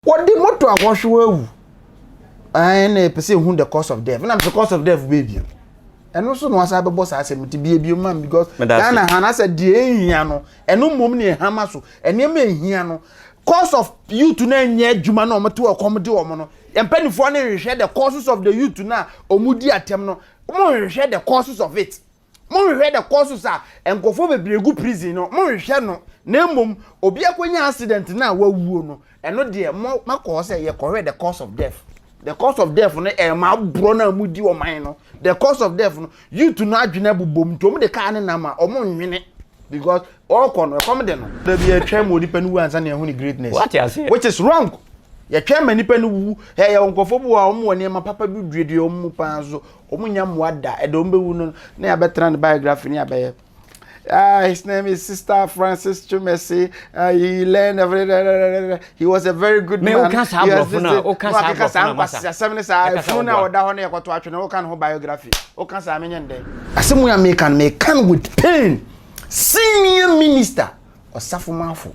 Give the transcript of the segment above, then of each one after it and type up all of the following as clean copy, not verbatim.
What the motto I wash you? I perceive who the cause of death. And I'm the cause of death, baby. And also, no, as I boss, I said to be a man because Anna Hannah said, dear Yano, and no moment in Hamasu, and you may Yano. Cause of you to name yet Jumano to a comedy or mono. And penny for any share the causes of the youth to now, or moody atemno. More share the causes of it. More share the causes are and go for a good prison. More share no. Name Obia when accident now, where no. And no dear, my cause say you correct the cause of death. The cause of death no e ma brona mudi o man no. The cause of death no you to na adwena bobom to the car na ma o mo nwene because all kon come de no. There be a twem odi panu ansa na ehuni greatness. What you say? Which is wrong. Ya twem mani panu wu he ya onkofo bu a o mo ne ma papa bi dwede o mu pan so o mo nya mo ada e do mbewu no na ya betra the biography ni abaye. His name is Sister Francis Chumesi. He learned everything. He was a very good man. Biography. Can with pain. Senior minister or Safumafu.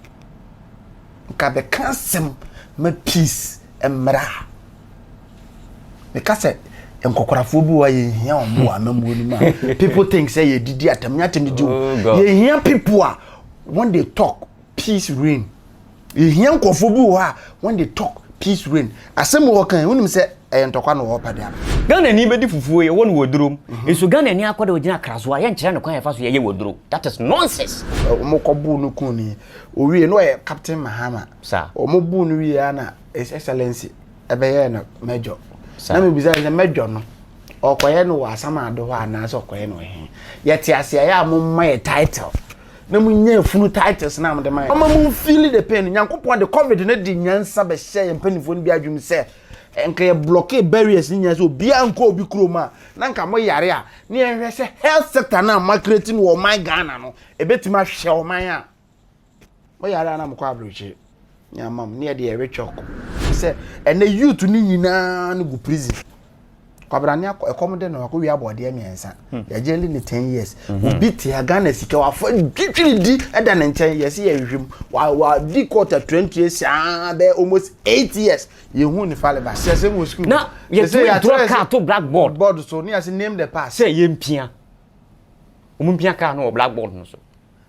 Kabe kansem me peace and mra. Because people think say you did that. You hear people when they talk, peace reign. You hear when they talk, peace reign. As some worker, when say and talk on over there. Ghana anybody for one wardrobe. It's so Ghana near Quad Original Craswa and China Quay fast with a wardrobe. That is nonsense. Mokobu no kuni. We know Captain Mahama, sir. Or Mobu Nuiana, His Excellency, a Bayana Major. Na me biza ze medjo no okoye no wa sama do ho na so okoye no he yet asia ya mo my title na mu nya funu titles na am de my mu feel the pain nyankopon the covid na di nyansa be share mpanifo no bi adwum se enka block barriers ni nya so bia nko obi kroma na nka mo yare a na ehwe se health sector na marketing wo my Ghana no ebetima hwe o man a mo yare na mo kwa abroche nya mam ne de e rechoko say and the youth ni nyina no go prison kwabrani akomode no akọ wi abode amiensa ya jeli ni 10 years obi tia Ghana sika wa fa twitwiri di eda na nchen yes ye hwem wa di quarter 20 years be almost 8 years ye hu ni fale ba sese mo school na ye say ya draw to blackboard so ni as name the pass say ye mpia omumpia ka no blackboard no so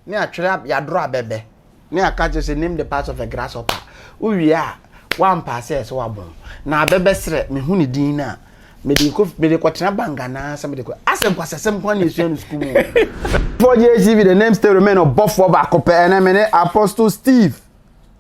ni atwere ya draw abebe ni aka just name the parts of a grasshopper uwi a one pass so wabon na abebe sere me hu ni din na me de kwatena banga na se me de asem kwasesem kwa na esu no school mo for JGV the name still remain of Buffalo back up and me Apostle Steve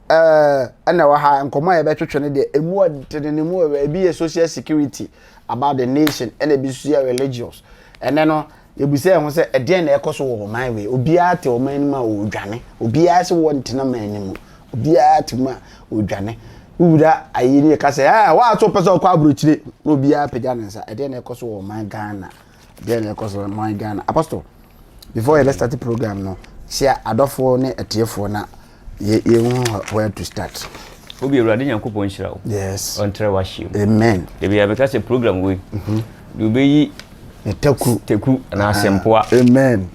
ana wa ha nkomo ya be twetwe ne de emu adene ne mu e bi social security about the nation and e bi social religious and then no ebuse ho se e de na ekoso wo man we obi ate o man ma o dwane obi ase wo ntena man ni mu obi ate ma o dwane Uda ayini ka say wa to person kwa abrochire no bia pega nsa e dey na ekoso wo man Ghana dey na ekoso man Ghana Apostle before let's start the program no share adofo ne etiefo na ye where to start obi urade nyankopon hira wo yes on tre wa shim amen dey bia because the program we do be yi teku na asempoa amen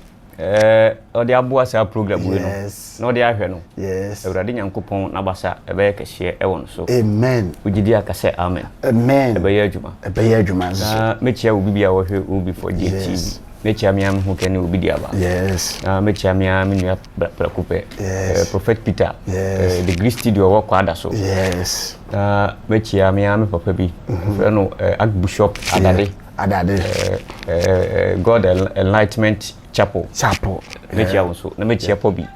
odi aboa sa program we no na odi ahwe no yes urade nyankopon na basa ebe ka hye e won so amen ugidi aka say amen amen ebe ye adwuma na mechia obi bia wo hwe obi for GTV mechia miam hu kene obi dia ba yes mechia miam nua prakupe prophet Peter the Greek studio wo kwa ada so yes mechia miam papa bi no Archbishop Adade God Enlightenment Chapel mechia wo so na mechia pobi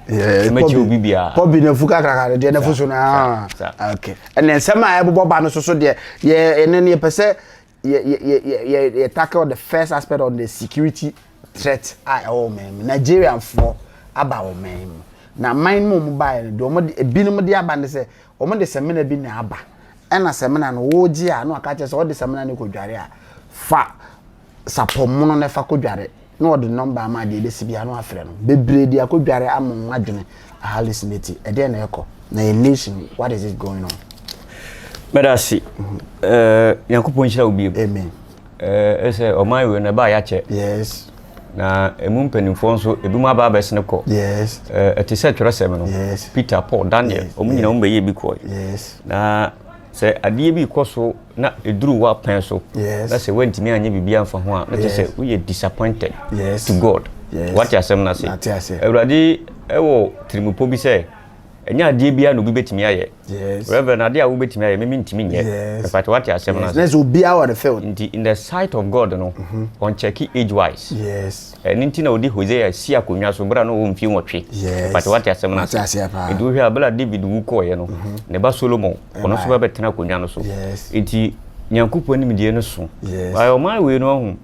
mechia obi bia pobi na fuka krakare de na fuso na okay and then some I bobo ba no so de ye ne ne pese ye tackle the first aspect on the security threat oh man Nigerian for about man na mine mo mobile do mo ebinom de aba ne se o mo de semina bi na aba e na semina no wo gi a no aka che se o de semina ne ko dware a fa sapom no ne fa ko dware no the number ma de sibia no afre no bebre di akodware amon adwene hallucinate e dey na eko na a nation what is it going on medasi yankopon hira obi amen ese o man we na ba ya che yes na emu mpanimfo nso eduma ba besene ko yes etise twerɛsɛm no yes Peter Paul Daniel omu nyina omu beye bi ko yes na say adie bi koso na eduru wa pen so na say wantimi anye bibia mfa ho a na say we are disappointed to God what you asem na say Ewurade ewo trimupo bi say enya adie bia no bi betimi aye reverend adie a wo betimi aye me ntimi nye but what you asem na say let's be our the field in the sight of God no on check age wise ninti na odi Hosea si akonwa so bra no wo mfi nwotwe but what you asem na say edu hwe abla David wu ko ye no ne ba Solomon ono so ba betena akonwa no so enti Nyankopon ni medie no so ayo man we no hu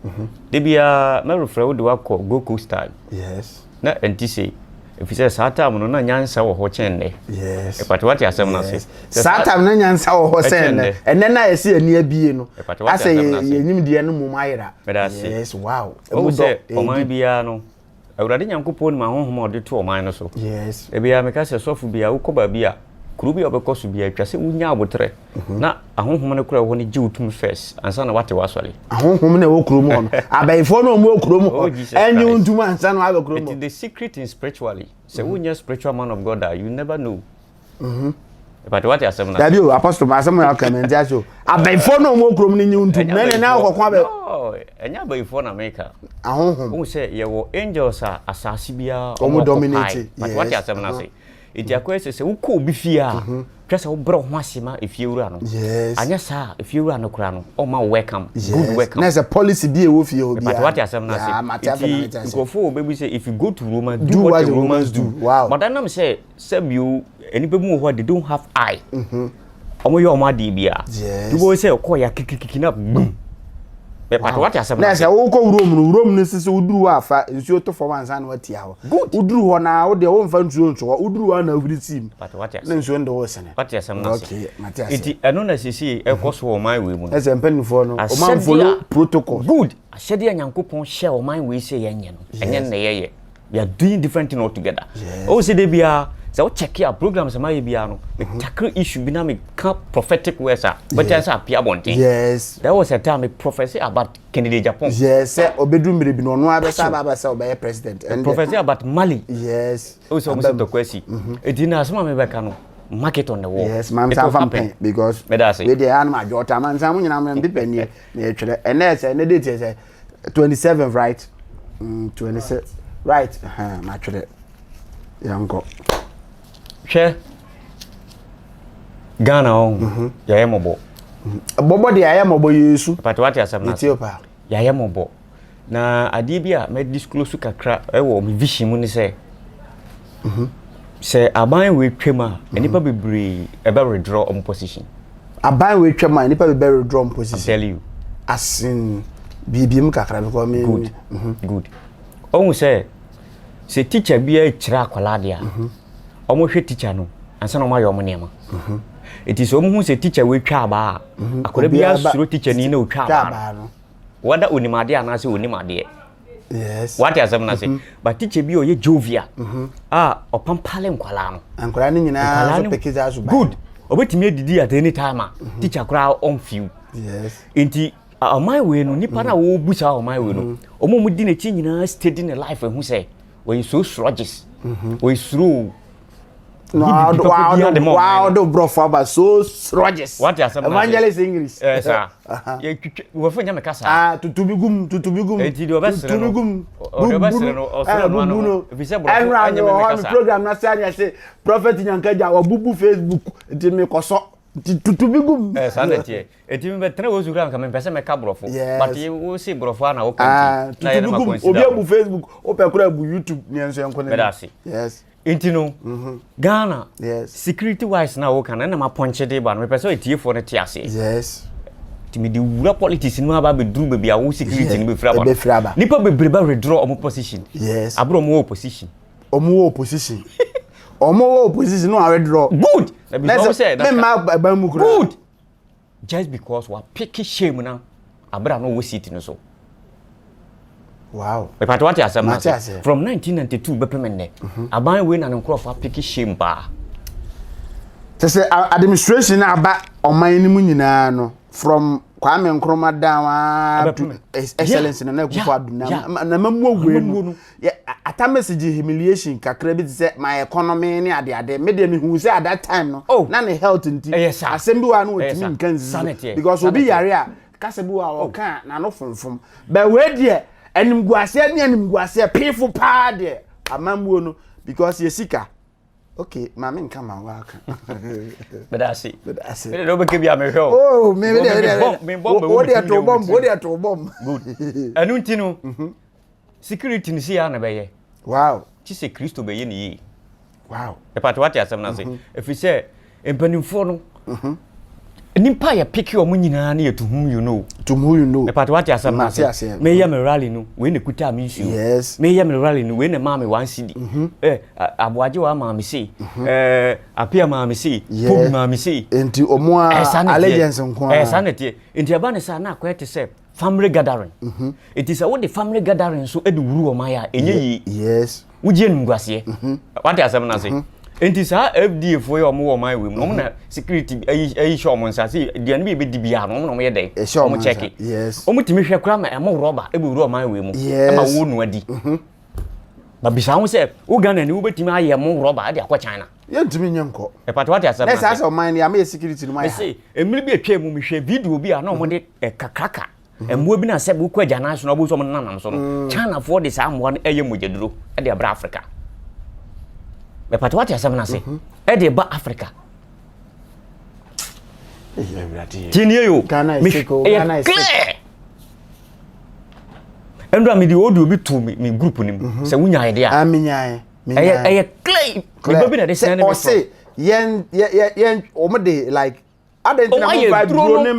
de bia me refre wo de wakọ go coastal na enti say if you say satam no na nyansa wo ho chen ne but what you asem na say satam na nyansa wo ho sen ne enne na yesi ani abie no ase yenyim die no mum ayira yes wow o say o man bia no Ewurade Nyankopon ma honhom ode to o man no so e bia me ka se sofu bia wo ko ba bia kuru bia obekoso bia twase unya abotre na ahonhom ne kura wo ne jiwtum first ansa na wate wasole ahonhom ne wo kuru mu no abayfo no mu kuru mu enyi untum ansa na wa kuru mu it is the secret in spiritually say unya spiritual man of God that you never know but what you say na dabi o apostle ma asem ya comment ya so abayfo no mu kuru mu ne nyi untum ne na kokon abe enya abayfo na make ahonhom wo say ye wo angels asase bia o mu dominate but what you say na say iti akwese se uko bi fia twese wo bro ho asema efiewura no anya sa efiewura no kura no o ma welcome good welcome there's a policy be wo fie obi but what you say na say go for baby say if you go to Roma do what the Romans do but then am say you enipa mu ho they don't have eye omo yo omo adi bia you go say ko ya kikiki na boom but what you say na say wo ko Rome no sisi uduru afa nsuo to form ansa na watia ho uduru ho na wo de wo mfa nsuo nso uduru ho na wuri team but what you say na nsuo ndo wo sene what you say na okay Matias iti eno na sisi e koso wo man we mu na say mpanifo no o man follow protocol good ashede ya Nyankopon share o man we say yenye no enye na ye we are doing different thing altogether o say de bia so check your programs ma bia no me tackle issue bi na me can prophetic words but yes appear bonting yes there was a time me prophesy about Kennedy Japan yes obedu mire bi no no abesa baba say obey president and prophesy about Mali yes also me to kwesi edina asema me beka no market on the wall yes man campaign because we dey animal jota man sam nyina me bi panie na etwere and na date say 27 right 27 right ma twere yango hwe Ghana on ya yemobo bobo de ya yemobo Yesu but what you asem na Ethiopia ya yemobo na ade bia me disclose kakra e wo me vision mu ni say say aban we twema enipa bebre e be withdraw on position aban we twema enipa be withdraw on position I tell you as in bibim kakra because me good on say teacher bia kira akwala dia omo hwe teacher no ansa no ma yo mo nema it is omo hu se teacher we twa ba akola bia suro teacher ni na o twa ba no wada onimade anase onimade yes what you asem na say but teacher bi o ye jovia opampale nkwala no ankwala ni nyina so pekiza so ba good obetimi edidi at any time teacher kra on few yes enti my way no nipa na wo busa my way no omo mu di na chi nyina steady in life hu say we so sluggish we through wow, the bro for so Rogers. What you say? Evangelist English. Yes, sir. We find you make kasa. To be gum. Eti do best no. Do best no. Also, if you say bro, and you program na say prophet Nyankaja or bubu Facebook. Eti me koso. To be gum. Eh, sanete. Eti me betre wo zura nka me pese me ka brofo. But you see brofo na wo kan. Na ye ma consider. Obi abu Facebook, open kura abu YouTube ni enso enko na. Yes. Intino Ghana yes security wise na wo kan na ma ponche de ba no pese etie for na tiase yes timi di wura politics ni ma ba be drum be bia wo security ni be fraba nipa be breba withdraw omo position yes abro mo opposition no are withdraw good because say that me ma good just because we pick shame na abra no wo seat no so wow but what you say from 1992 be pemene aban we na nkro fa pick shame ba say administration na aba oman ni mu nyina no from Kwame Nkrumah dawa excellence na kufa adu na mamu ogwenu ata message humiliation kakra bi say my economy ni ade me de me hu say at that time no na ne health nti assemble wa no otimi nkan because obi yare a kase bi wa o kan na no fonfom ba we de animguase ni animguase peful pa de amamuo no because yesika okay, mama nka ma waka. But I see. Me no be give ya me show. Oh, me bomb. What dey to bomb? Good. Anu nti no. Security ni si ya na be ye. Wow. Chi se Kristo be ye ni yi. Wow. E part what ya sam na say. If you say empanimfo no. Nimpa ya pick your nyina na ye to whom you know. To whom you know. E part what ya sam na say. Me ya me rally no. We ne kuta me issue. Yes. Me ya me rally no. We ne ma me 1 CD. Abuaje wa ma me say. Apia ma me say. Pop ma me say. Enti omo allegiance nko. Sanity. Enti aba ne sa na kwete say family gathering. It is what the family gathering so edu wuru o ma ya enye yi. Yes. Uje ngwase. What ya sam na say. Enti sa FDA for your mo my we mo na security ayi show mo nsa say dia no be di bia no mo ye dey mo check it. Yes. O mutimi hwe kra ma e mo rubber e be wuru o my we mo e ma wo nu adi. Ba bisa wo say wo Ghana ni wo betimi aye mo rubber ade akwa China. Ye ntimi nyenko. E pat what ya say. Let's ask o man ya me security no ma ya. Say emiri bi atwa mu mi hwe video bi a na mo de kakraka. Emwo bi na se bu kwa Ghana so na bo so mo nanam so no. China for de sa mo no eye mojeduro e de abra Africa. Me pat what ya say na say. E de ba Africa. Tinye yo. Ghana is clear. Endra me di odu obi to me group nim se wunya ide a aminyae eye clay me baby na dey send me say yen omede like adentina mo vibe drone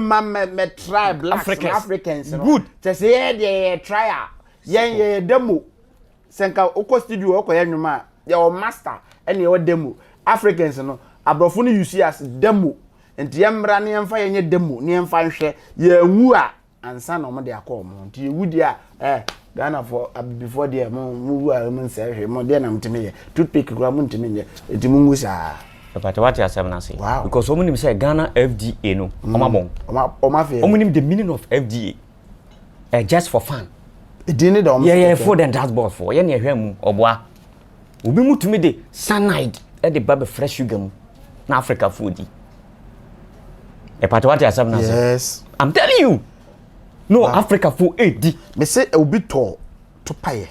me tribe blacks Africans good te say dey try a yen demo senka oko studio oko yen nwuma ye o master ene o demo Africans no abrofo no use as demo enti yemra ne yemfa yenye demo ne yemfa nhwe ye wu a ansa na omede akọ mo nti ewudi a Ghana for before there mo wu a mo nse hwe mo de na mtime ye toothpick kura mo ntime ye enti mo ngu sa but what you say na say because so many say Ghana FDA no omabon omafe omunim the meaning of FDA just for fun it didn't do yeah food and dashboard for ye na hwe mu oboa obi mutumi de cyanide e de babe fresh sugar mu na Africa food but what you say na say yes I'm telling you no Africa for AD me say obi to paye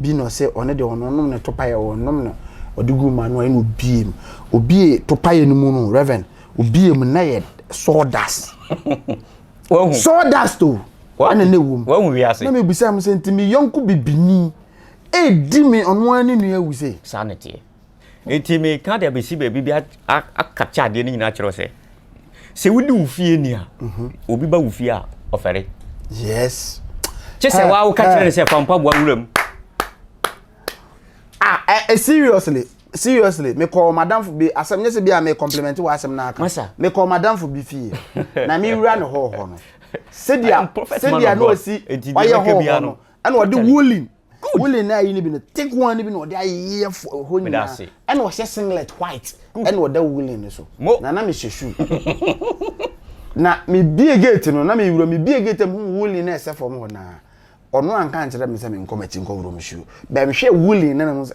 bi no say one de ono no to paye onom no odigu ma no eno biem obi to paye no mu no reverend obi em na ye sawdust sawdust to ana na wum wo wi ase na me bisa am say ntimi yonku bibini di me ono ani nu awu say sanity ntimi ka de be si be bi akacha de ni na kiro se wudi ufie ni a obi ba ufie a ofere yes chese wa wo ka kire se pampa bua wuram seriously me call madam for be asem nyese bia me compliment wa asem na aka me call madam for be fie na me wura no ho no sedia no si waye ho no ana odi woolen na yi ni bi no take one ni bi no odi aye ho ni ana wo singlet white ana oda woolen so na me sheshu na me bie gate no na me wura me bie gate mu woolen na ese for mo na ono anka nkyere me se me nkomachi nkowuro mhwe ba me hwe woolen na mo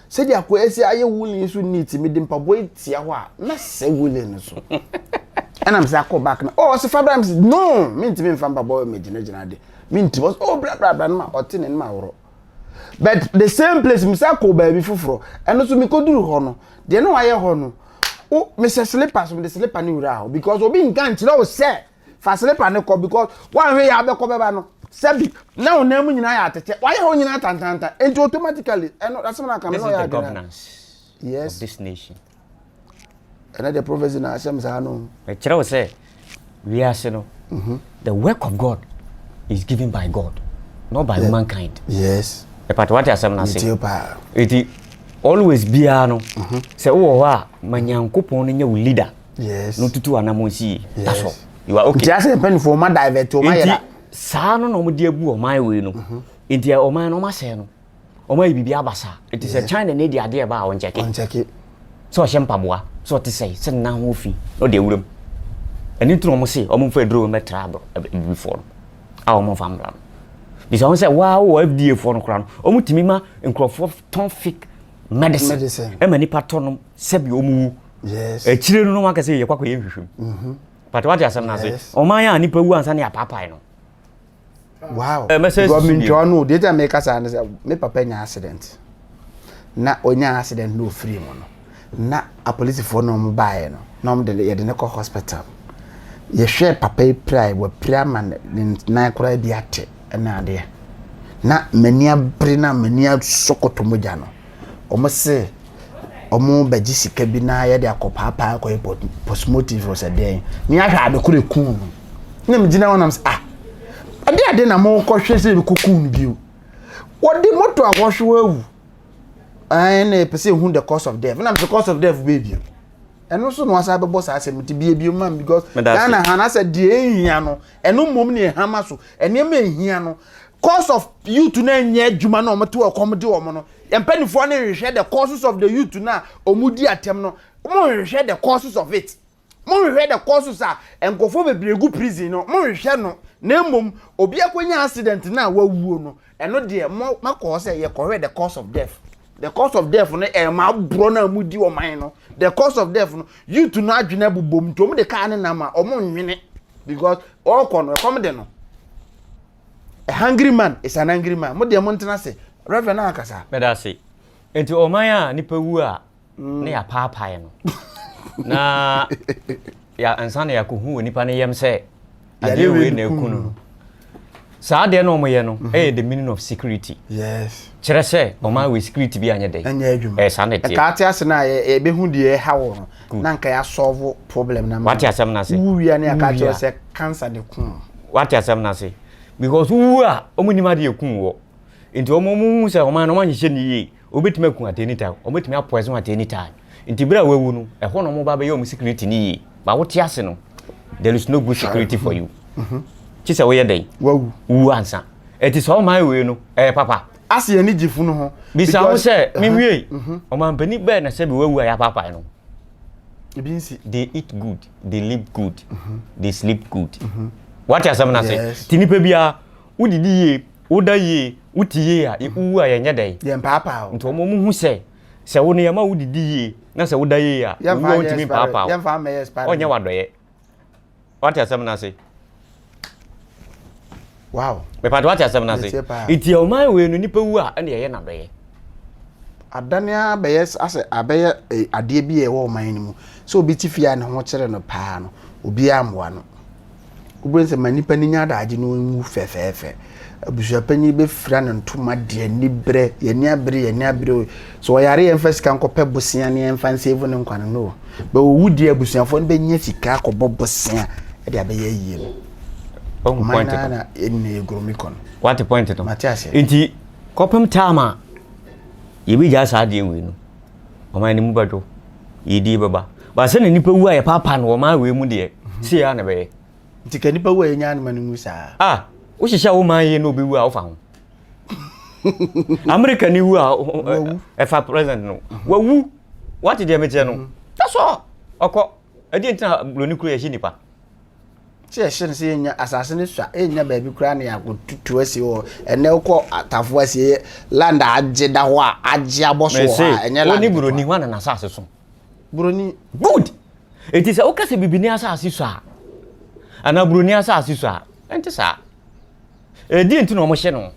se dia ko esi aye woolen so neat me dimpa boy tia ho a na se woolen so and I'm say back na oh se Fabrams no me ntimi mfamba boy me gina de me ntimi oh bla na otine na woro but the same place me say ko ba bi fufuro eno so me koduru ho no de no waye ho no oh me se slippers me the slipper ni wura ho because obi nka nkyere o se fa slipper ne ko because one way ya be ko beba no sebi na onam nyina ya atete waye ho nyina tantanta enti automatically eno that's na come no ya governance yes of this nation and the prophecy na asem sa no e kire wo say we are no the work of God is given by God not by mankind yes e part what asem na say it always be no say wo a manyankopon no nya wo leader yes no tutu anamonsi that's all you are okay just pen for ma divert o ma yera saa no no mo de abu o man we no enti o man no ma se no o ma bibi abasa it is a China ne dia de ba on check it so hye mpaboa so te say se na ho fi no de wuram eni tro mo se omo fa duro metra bro before a omo fa mra bisa won say wow FDA for no kra no omo timi ma nkrofo ton fake medicine e mani paton sebi omu yes chire no ma ka say ye kwakọ ye hwehwem but what asem na say oman ya nipa wu ansa ne apapai no wow government no dey tell me ka say me papa nya accident na onya accident no free mo no na a police for no mbae no na mo de ye de ne ko hospital ye hwe papa prai we priaman na kora bi ate na ade na mania brina mania sokoto moja no omo se omo baji sika bi na ye de akopapa akoy postmotive for said ni ahwa abekure kun na me gina wonam ade na mo ko hwe se bi kokun biu wodi moto awohwe awu na pese hu the cause of death na the cause of death baby eno so no asa be boss asem ti bie man because na hana said die ehia no eno mom ne hama so ene ma ehia no cause of you to na nya adwuma na omoto akomde omo no empanifo na hwehwe the causes of the youth na omudi atem no mo hwehwe the causes of it mo hwehwe the causes a enkofo bebregu prison no mo hwehwe no na mom obi akonya accident na wawuo no eno de mo makọ say ye correct the cause of death. The cause of death no ma bro na mudi o man no the cause of death no you to na adwena bubom to mo de ka ne na ma o mo nwene because all kono come de no a hungry man is an angry man mo de mo ntena se reverend na akasa me da se enti o man a nipa wu a na ya paapae no na ya ansa na ya ko hu nipa ne yem se ade we na ekunu sa de no mo ye no the meaning of security yes chere se o ma we security bi anya dey anya adwuma sa na tie ka tia se na e be hu de ha wo na nka ya solve problem na what ya sam na se wu ya na ka tia se cancer de kun what ya sam na se because wu a o mu ni ma de ekun wo enti o mu se o ma no ma nhye ni ye obetime kun at any time obetime apoison at any time enti bra wawu no e ho no mo ba be ye o security ni ye ba wo tia se no there is no good security for you chi se wo ye dey wu ansa eti so ma we no papa ase ani gifu no ho bisa wo se miwie o ma mpani be na se be wawu ya papa no ebinsi they eat good they live good they sleep good what ya sam na say tinipa bia udidi ye uda ye utiye a wu a yenye dey ye papa o nto mo mu hu se wo ne ya ma udidi ye na se uda ye a wu o timi papa ye fa me expire onye wadoye what ya sam na say wow me pa what ya sam na say iti o man we no nipa wu a na ye na doye adania beyes ase abeye ade bi e wo man ni mu so obi tifia ne ho kire no paa no obi amwa no obense manipa ni nya daage no nwu fefefe abusuapanyi be fra ne ntoma de ni bre ye ni abre so yare ye mfa sika nkopɛ bosia ne mfa nsave ne nkwane no be owudi abusuafo ne be nya sika akɔbɔ bosia e de abeye yie no point na enne gromikon what point to matias enti kopem tama yebi ja sa de we no o man ni mu bado yidi baba ba se ne nipa wu a ye papa no o ma we mu de si ya na be ntika nipa wu a nya no mu sa wo hihia wo man ye no be wu a wo fa ho America ni wu a fa president no wawu what did you say no that's all okọ edi ntina broni kuro ye hi nipa che shin se nya asase ne swa enya ba bi kura ne yakotutu asi ho ene ukọ atafo asi land agye da ho a agye aboso ho enya land oni broni ho na asase so broni good it is o kase bibini asase so ana broni asase so enti sa edi ntina o mo hye no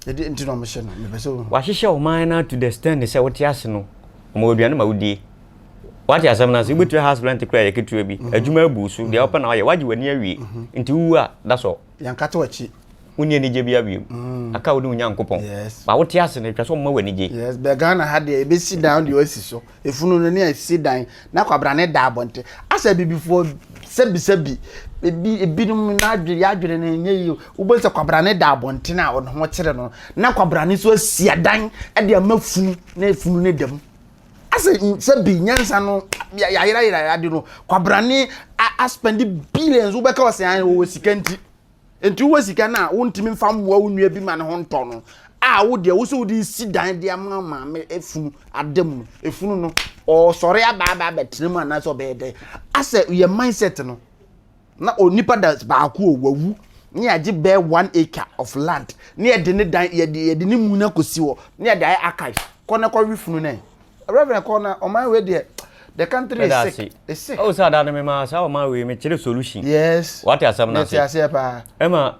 edi ntina o mo hye no me beso wa hye o man na to the stand say what ase no mo oduane ma wudie what ya samna se betu house plant kra yeketu bi adwuma abusu de opa na oye waje wani awie nti wu a da so yankata wachi woni ani je bia bia aka woni unya nkopon ba wote ase ne twa so mma wani je yes be Ghana ha de be sit down de osi so efunu no ne sit down na kwabra ne da abonte asa bibifo sebi ebinum na adwere ne nye yi wo se kwabra ne da abonte na ono ho kire no na kwabra ne so asia dan e de amafunu na efunu ne dem ase sebi nyansa no ya yira de no kwabrani a spend billions wo be ka wose an wo sika nti wo sika na wo ntimi mfa mwa wo nua bi ma ne ho nto no wo de wo so wo di sidan de ama me efunu adem efunu no o sore aba betrem ana so be de ase your mindset no na onipa da baako wawu ne age bear 1 acre of land ne ye de ne dan ye de ne mu na kosi wo ne ye de archive kona kwa wifunu ne reverend kona o man we de the country is sick. It's sick. Oh, so that me ma sa o man we me chere solution. Yes. What asam na say? Yes, pa. Emma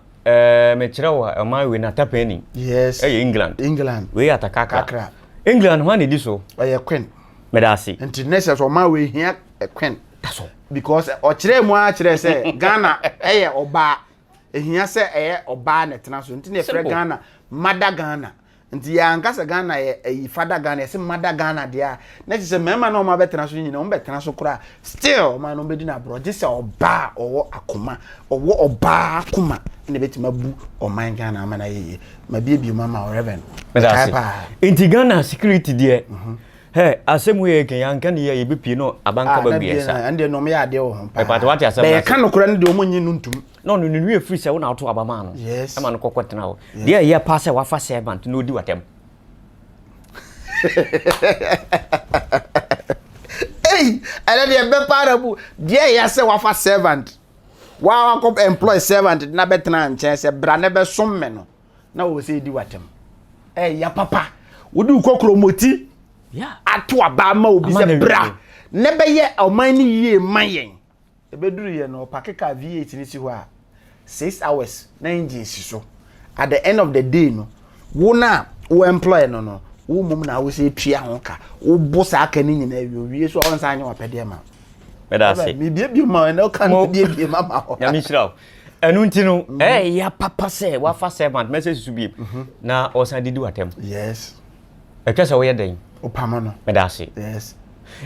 me chere o man we na tapeni. Yes. England. We atakaka. England when did so? Oh, yeah, queen. Me da say. International so man we here a queen. That's all. Because o chere mu a chere say Ghana oba ehia say oba na tena so ntine frɛ Ghana mother Ghana nti ya nkasa Ghana father Ghana say mother Ghana dia na say mema na o ma betena so nyina o betena so kura still man no bedi na bro je say oba owo akoma owo oba akoma na betima bu o man Ghana ama na yeye ma bie mama o reverend nti Ghana security dia hey, asemu ye ken yanka ne ye bepi no abanka ba biesa. Ande no me ya de wo ho pa. But what asem? Be ka no kura ne de o monyi nuntum. No nwie free se wo na auto abama no. Yes. Ama no kokotena wo. Dia ye pass wa fa servant no di watem. Hey, ala de be parabu. Dia ye se wa fa servant. Wa ko employ servant na betena nchen se bra ne be som me no. Na wo se di watem. Eh ya papa. Wo di kokro moti. Yeah. Ato abama obi se bra ne be ye oman ni yie mayen e be duru ye no pakeka V8 ni si ho a 6 hours na engine si so at the end of the day no wo na wo employer no wo mum na wo se tua ho ka wo bosa aka ni nyina wie so on sa anya wapede ma me da say me bie ma na kan bie ma ho ya mi shiraw enu ntino ya papa say wa fa servant message su bi na o san didi watem yes e twese wo ye den opama no me da say yes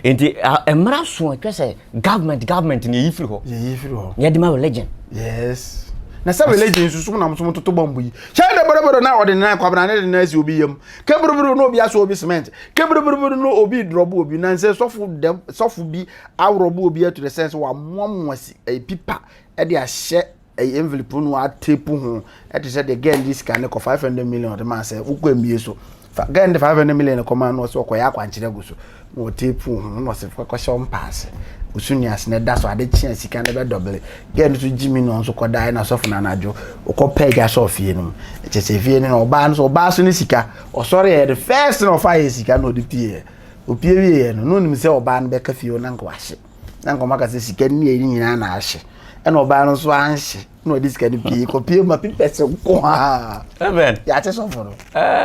enti emra so twese government ni yifiri ho ye de ma religion yes na sa religion susu na mso toto bombo yi shade borobodo na ordinary kwabra na de na si obi yam kebrobodo no obi aso obi cement kebrobodo no obi drobo obi na nse sofu bi awrobo obi to the sense wa moamoasi pipa e de ahye envelope no a tape ho e de say the girl this can for 500 million the man say ukwa mie so again the 500 million come no so koya kwankire guso no tape ho no se kwa shom pass usunias na da so ade chia sika na be double again so jimi no so koda na so funa najo okopega so fie no chese fie no oba no so oba so ni sika o sorry the first no fire sika no de pie opie wie no nim se oba no be ka fie na nko ahye na nko maka se sika ni eri nyina na ahye e no oba no so anhye no dis ka de pie ko pie ma pipese ko ha amen ya che so foro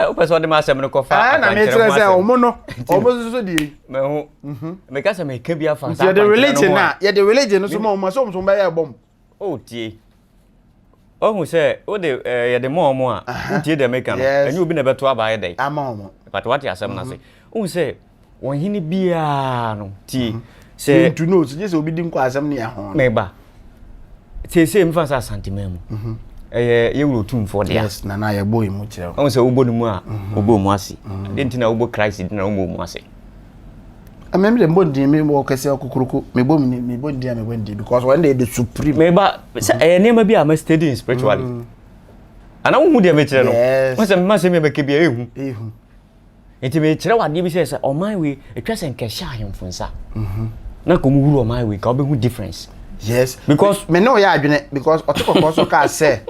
o person de ma sem no ko fa na me tre se o mo no o mo so di me ho me ka se me ka bia fa sa the religion na ya the religion so mo so ba ya bom o tie o hu se o de ya de mo a tie de make no enyu bi na beto aba ya dai ama mo but what ya sem na se o se won hini bia no tie se to know so just obi di nko asem ne ya ho me ba se mfa sa santimemu ye wuro tumfo dia yes na ye boy mu kire o se ubo nu mu a ubo mu ase de ntina ubo Christ na ubo mu ase amem de mbondi me mo kase okukuruku me bondi me bondi because when they the supreme me ba nema bi a ma studying spiritually ana wo hu de me kire no mo se ma se me be ke bi ehu enti me kire wa de bi se o man we etwase nke sha ahemfunsa na ko mu wuro o man we ka obe hu difference. Yes, because me know ya adwene because otoko so ka say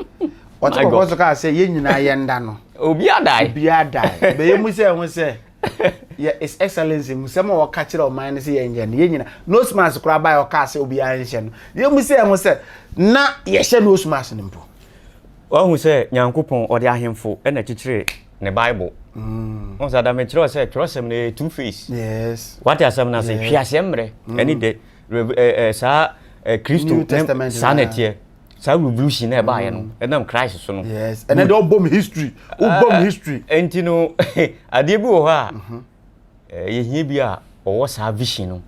otoko so ka say ye nyina ye nda no obi adai be ye mu say hu say yeah it's excellency mu say mo ka kire o man say ye nje ye nyina no smash kura ba o ka say obi anhye no ye mu say hu say na ye hye no smash no mpo o hu say nyankopon ode ahemfo e na kikire ne bible on sa da me kire say trosem ne two face yes what asem na say hwiase mre any de sa Christo sanity sa revolution na ba ye no enam Christ so no yes and then the bomb history enti no ade bi wo ha ye hie bi a owo sa vision no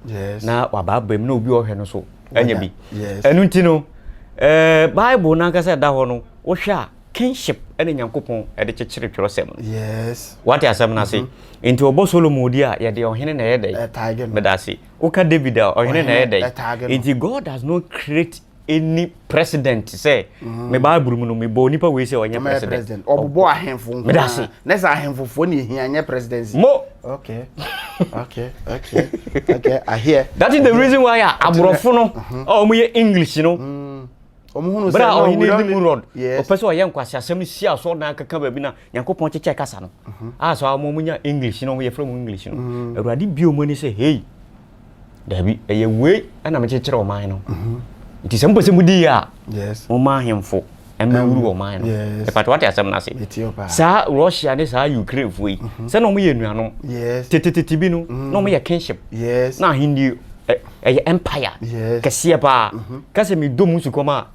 na wababam na obi ohwe no so anya bi enu enti no bible na nkasa da ho no wo hwa kinship ene nyankopon e de kekere twrosem yes what asem na say enti obo Solomon di a ye de ohene na ye dey medasi oka David a ohene na ye dey enti God does not create any president say me bible mu no me bo nipa we say onye president obobo ahemfo medasi na say ahemfo ni hia anya presidency mo okay I hear that is the reason why abrofo no o mu ye English no bra o hini ni murod o pese o yen kwase asem si aso na kaka ba bi na Yakopon cheche kasa no so amo munya English no ye from English no Awurade bio mo ni say hey dabi eye we ana me chekere o man no nti se mpose mudi ya o ma hemfo emewuru o man no e pat what asem na say sa Russia ne sa Ukraine foi se no mo ye nuanom tetete bi no no mo ye kinship na hindi empire kese ba kase mi do musu koma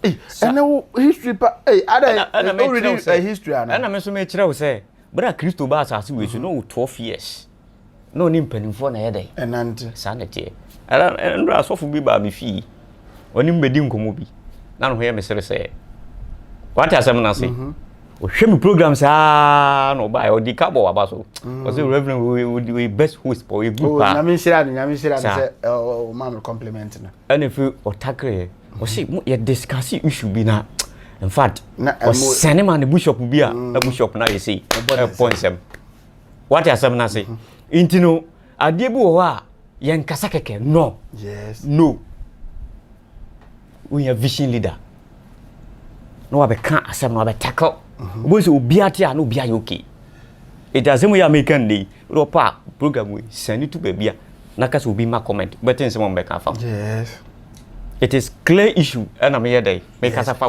ana history pa ada already history ana me so me kire wo say bra Kristo ba asase we so no 12 years no ni mpanimfo na ye dey enante sanete ara so fu bi ba bi fi oni mbedi nkomo bi na no ho ye mesere say what asem na say o hwe mi program sa no ba o di kabo wa ba so o say reverend we best host for a group na me shira say o ma me compliment na and if o takre o say ye discuss issue bi na in fact o send man bishop bi a bishop na you say point sem what asem na say intino ade bi wo a ye nkasa keke no we are vision leader no abe kan asem no abe tackle obo so obiate a no bia yoke it doesn't we American day ro pa program we send to bia na ka so obi ma comment but nsem on be kan fa it is clear issue and am here day make us fa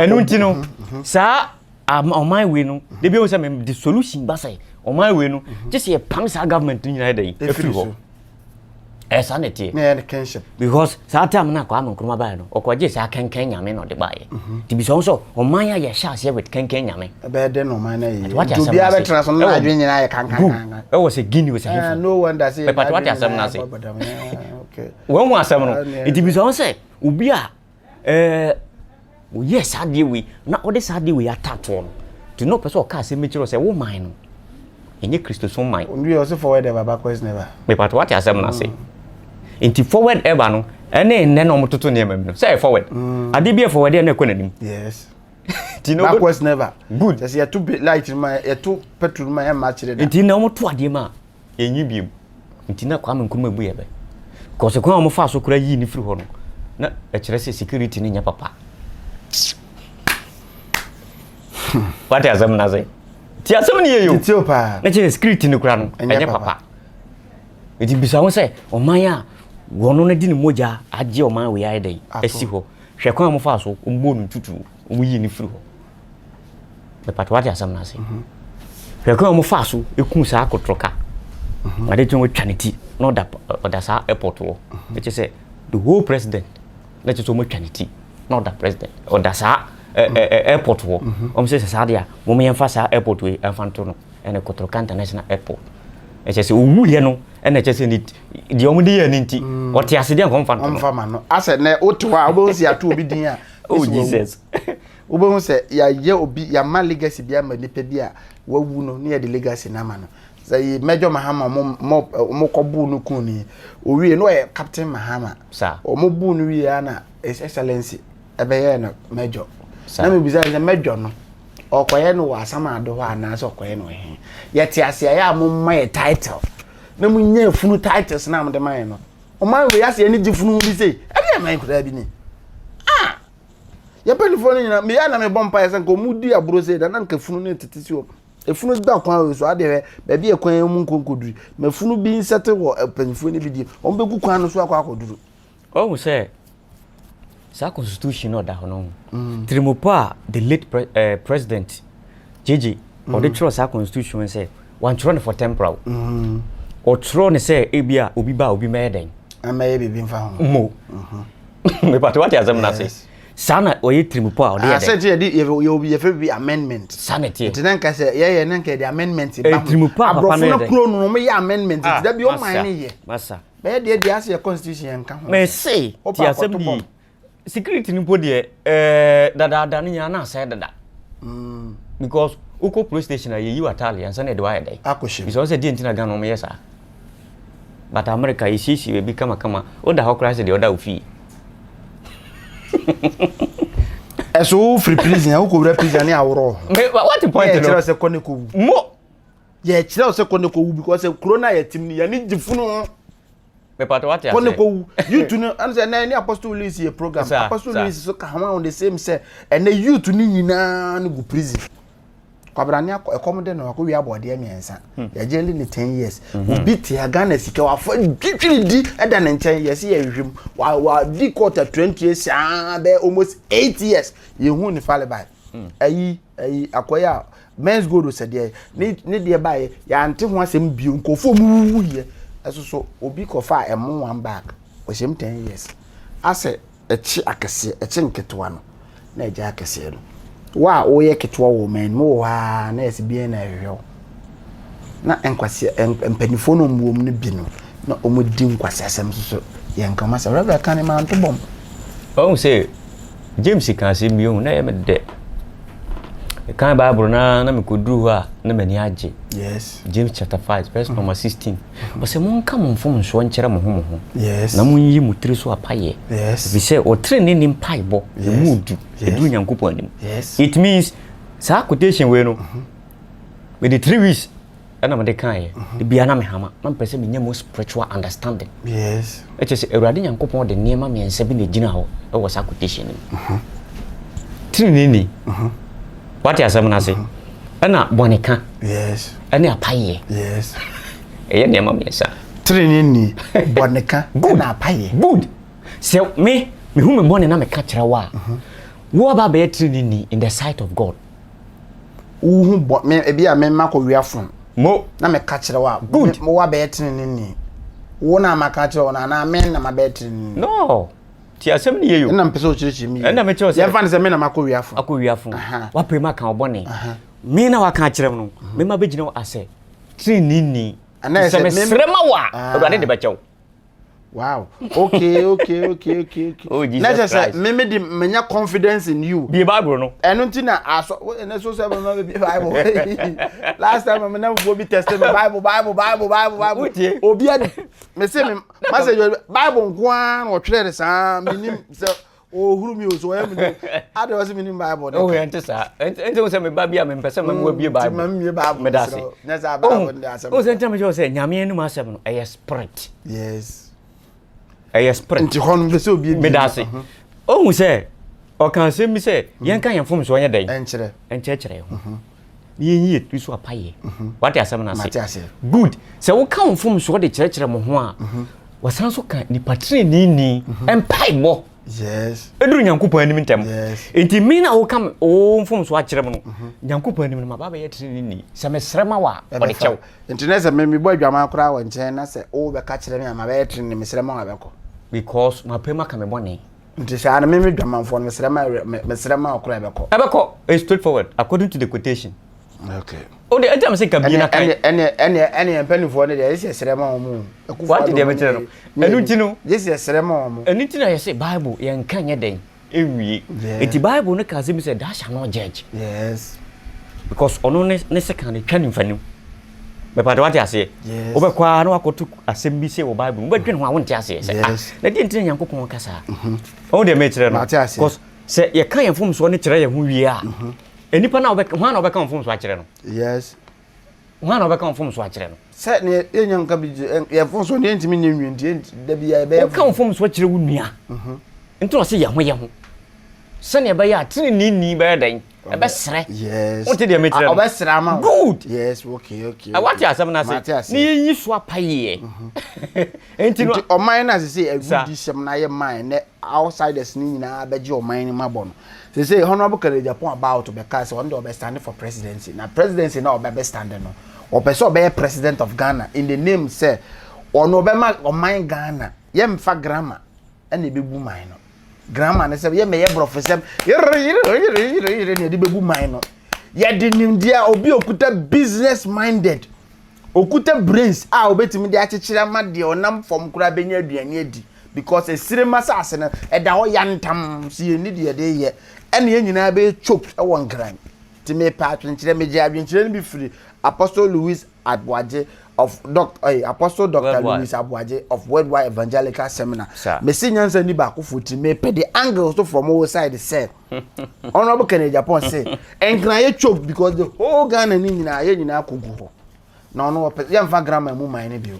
enu ntino sa on my way no dey be say the solution ba say on my way no just say pam sa government ni na day every ho sanity na kinship because sa time na kwa nkruma ba no okwaje sa kenken nyame no de bae ti bi so o man ya ye sha se with kenken nyame be de no man na ye to bia be transfer na adwen nyina ye kankan e was a guinea was a no wonder say but what asem na say okay when was asem no it be so say obi a yes ade we na o de sa ade we atato no to no person ka se mechiro say wo man no enye Kristo so man onwe o se forward ever backwards never but what asem na say inti forward ever no ene nne no mototo ne emam no say forward ade bia forward ene konanim yes tino backwards never good say you too light ma you too petrol ma e ma kire da inti na moto ade ma enyi biem inti na kwa menkuruma bu ye be cause kwa mo fa so kura yi ni firi ho no na e kire say security ni nya papa what asem na say ti asem ni ye yo ti opa na kire security ni kura no enya papa iti bisa won say o man ya wono na di ni moja agye o man we ya dai esi ho hwe kwa mo fa so o mbo no tutu o yi ni firi ho be patwa dia sam na se hwe kwa mo fa so ekun sa akotroka ade tun wo twaniti no da sa airport wo which is the whole president let it so mo twaniti not the president o da sa airport wo o say sa dia mo me yemfa sa airport we enfanto no ene kotroka international airport echese owu ye no ene echese ni di omudi ye ni nti oti ase dia konfa no ase ne otwa obo si atu obi din a oh Jesus obo hu se ya ye obi ya ma legacy bia ma nipa bia wawu no ne ye de legacy na ma no say Major Mahama mo kobu no kun ni owie no ye Captain Mahama sa o mo bu no wie na His Excellency ebe ye no Major na me biza se Major no okoye no wasama ado ho ana so okoye no he yeti ase ya mo my title na mo nya funu titles na mo de man no o man we ase ni gifunu bi sei e be man kura bi ni ya pelifoni nyina me ya na me bompa ya san ko mudi aburo sei da na nka funu ne tetesi o e funu gba kwan we so ade be bia kwan mu nkonkoduru me funu bi nsete wo pelifoni bi di o be gu kwan no so akwa akoduru oh say sa constitution no da hono trimopa the late president JJ or the trust sa constitution say one throne for temporal or throne say ebia obi ba obi meden amaye bibi mfa ho mo me pat what asem na say sana oye trimopa o dey say ye obi ye fe amendment sanity nten ka say ye nanka the amendment ba trimopa papa meden na pro no me ye amendment da bi o man ne ye masa be dey ase constitution nka ho me say ti asem bi security ni po de dada ni nya na say dada because uko police station ayi watali ansa na de wa yedai akoshim because say di ntina ga no me yesa but America isisi we bi kama oda ho class de oda ofi eso free prison uko free prison ni awro what the point no say koneko mo ye kire say koneko because corona ye tim ni ya ni gifunu Me part what you say. You to know, and say na any apostle release a program. Apostle release so ka on the same say, and the you to ni nyina no go prison. Kwabrani accommodate no akọ wi abode emiensa. Ya jeli ni 10 years. Obi ti Ghana sika wa for twitwiri di e da ne nchen yes ye hwem. Wa di quarter 20 years be almost 8 years. Ye hu ni fale bai. Ayi akoya men's go do said ni de bai ya ante ho asem bio nkofo mu ye. Eso so obi kofa emo one bag. O shem 10 years. Ase echi akese echi nketewa no. Na eja akese no. Wa oye ketwa wo men mo wa na esbie na ehwe na enkwase empanifo no mbuom ne bi no na omodi nkwase asem so ye nkama se rebe kan ma nto bom o say James kan se mi o na ye me de kan Bible na me koduru ha na mani age yes James chapter 5 verse number 16 but se mon ka mon fom so nkyere mo ho yes na mon yi mutiri so apaye yes we say o trene ni mpaibo e mudu edu nyankopon anim yes it means sa quotation we no with the 3 weeks ana me de kan ye de bia na me hama na mpese me nyamo spiritual understanding yes e che se ewrade nyankopon de niema me ense bi na gina ho e wo sa quotation ni trene ni what you asem na say ana bonika yes ana apaye yes eye ne ma miesa training ni bonika na apaye good so me hu me bone na me ka kire wa wo ba be training ni in the sight of God hu me e bia me mako wiafon mo na me ka kire wa good mo wa be training ni wo na maka kire na na me na ma be training no ti asem ni yeyo na mpese o chirichi mi na me che ya fa ne se me na mako wiafon wa pe ma kan obone me na wa kan kire no me ma be gina ase training ni se me srema wa obade de be chew wow okay oh Jesus na Christ me de menya confidence in you be Bible no eno ntina aso na so se me be Bible last time me na go be test me Bible obi ade me say me message Bible nkoa no twere sa minim se o huru mi o so am ni ade was minim Bible oh ente sa ente se me ba bia me pese me bie Bible me da se na sa Bible nda asem o se ente me jo se nyame enu ma asem no e spirit yes spirit nti hon be se obi me da se o hu se o kan se mi se yen kan yen fom so yen den enkyere ho yen yi tu so apaye what asem na se good se wo kan fom so de kyere mo ho a wasan so kan ni patre ni empai mo yes eduru nyankopon anim ntem yes enti mi na wo kam o fom so akyere mo no nyankopon anim ma baba ye tre ni se me srema wa o de chew enti na se me bo adwama kora wo nchen na se o be ka kyere me ma ba ye tre ni me srema wa beko because my pema ka me bone nti sha na me dwama fo me srema kora beko is straightforward according to the quotation okay o de atam se ka bi na kan any penifo ne de ese srema o mu what did they tell no enu ti no this is srema o mu enu ti na ye say Bible ye nkan ye den ewie eti Bible ne ka se mi say that shall not judge yes because ono ne se kan twa ni mfanu me pa de what you say o be kwa na wakotu asem bi say wo Bible wo dwen ho a won ti ase say na di ntin Nyankopon kasa o de me kire no because say ye kan ye fom so ne kire ye ho wie a enipa na obeka ho na obeka fom so a kire no yes ho na obeka fom so a kire no say ne enyanka bi ye fom so ne ntimi ne nwenti da bi ya be ye kan fom so a kire wo nua nti no say ye ho se ne be ya tini ni be dan e be sere yes o ti de me kire o be sere ama good yes okay what you asem na say ni yi so apaye enti no o man na say agudi sem na ye man ne outsiders ni nyina be je o man ni mabo no say honorable Kyei Japan about to be cast on the stand for presidency na presidency na be stand no o person be president of Ghana in the name say ono be ma o man Ghana ye mfa grammar na be bu man no grammar na say ye me ye professor yire ne de be bu man no ye de nimdia obi okuta business minded okuta brains a obetimi de akekere ma de onam fom kura benya aduane adi because a cinema sase na e da ho yantam si eni de de ye ene ye nyina be chop e won gran ti me pa atwenkire me je adwenkire bi free Apostle Louis Adboaje of Apostle Dr. Louis Adboaje of Worldwide Evangelical Seminar me see nyansa ni ba ko foti me pe the angles to from our side say honorable Kyei Japan say enkran ye chop because the whole Ghana ni nyina ye nyina kogu ho na no ye mfa grammar mu man ne bio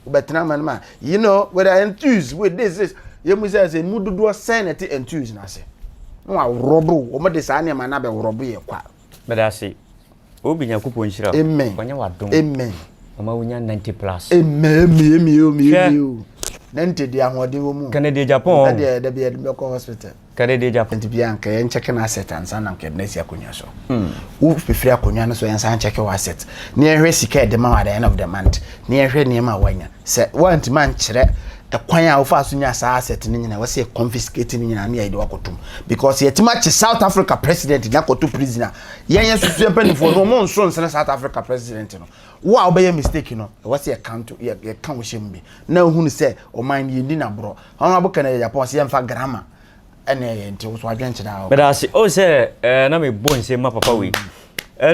Betina man, you know, whether enthused with this, you must say, Mudu sanity enthused, and I say, no, Robo, or Madisania, my neighbor, Robo, but I say, Obi Yakupo, amen, when you are doing, amen, Omawunya 90 plus, amen, me, 90 dia ngode wo mu Canada Japan da be medical hospital Canada Japan nti bia nka yen check na asset ansa na nka na si akonya so wo fifiri akonya no so yen san check wa asset na ehwe sika de ma wa the end of the month na ehwe ne ma wanya se want man kire ekwan a wo fa so nya sa asset ni nyina wo se confiscate ni nyina na ya de wakotum because yetima che South Africa president na kotu prisoner yen susu empanifo no mo nso nsene South Africa president no wa obey mistake no what's your account your account we shame be na hu ni say o mind yindi na bro on aboka na Japan say emfa grammar ene nti so adwenche da but I say oh say na me born say ma papa we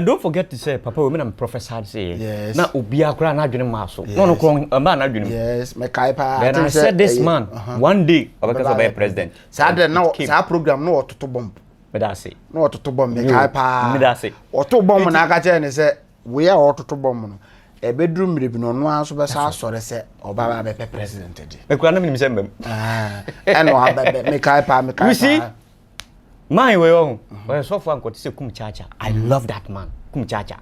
don't forget to say papa we me na professor say yes. Na obi akura na adwene ma so no kron ma na adwene yes me kai pa then I said this man one day obeka be president sa de na sa program no ototo bomb but I say no ototo bomb me kai pa me da say ototo bomb na aka che ne say we are ototo bomb no e bedroom mrebi no no aso be sa sore se obaba be president di me kura na me nimse mbem eno abebe me kai pa you see my way on we so for anko say kum chacha I love that man kum chacha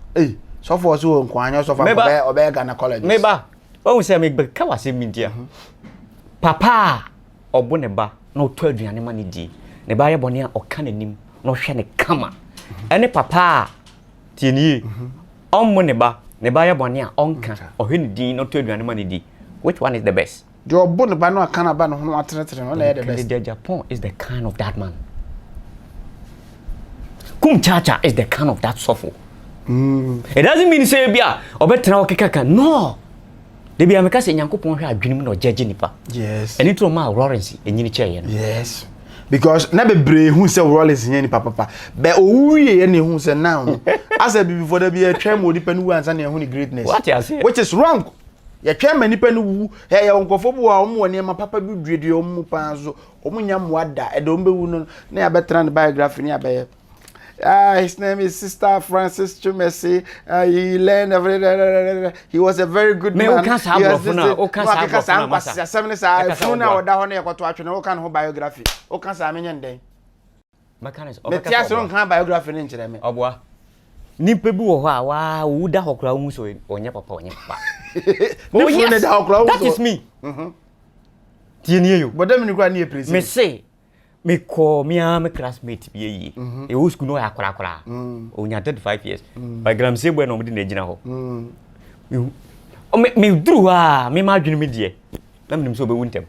so for so nko anya so for obe Ghana college me ba won say me be ka wase mintia papa obo ne ba na oto aduane ma ne di ne ba ye bone a oka nanim na ohwe ne kama ene papa tieni ommo ne ba ye bone a onka ohwe ne di na oto aduane ma ne di which one is the best the obo ne ba no aka na ba no ho atenetere no na the best the Japan is the kind of that man kum chacha is the kind of that soulful it doesn't mean say bia obetra okekaka no de bia meka se nyankopon hwe adwenim na ojeje nipa yes eni to ma Lawrence enyini cheye no yes because na bebre hu se Lawrence nyani papa be owuye ye ne hu se now as a before da bia twem odi panu ansa na hu ni greatness what you say which is wrong ya twem mani panu wu he ya wonkofo bu a omo ne ma papa bi duede omo panzo omo nya moada e do mbewu no na ya betra ne biography ni abaye his name is Sister Francis Chumesi. He learned everything. He was a very good man. Me can't have biography. O can't say anything. Mechanics. Me tia so kan biography ni nkyere me. Oboa. Nipa bi wo ho a wa wo da hokra hu so onye papa. That is me. Tieni yo. But dem ni kwa ni e president. Me say me call me classmate bi yi e wo school no ya kora onya 35 years by gram say boy no me na gina ho me Duah me ma dwene me die na me so be wuntem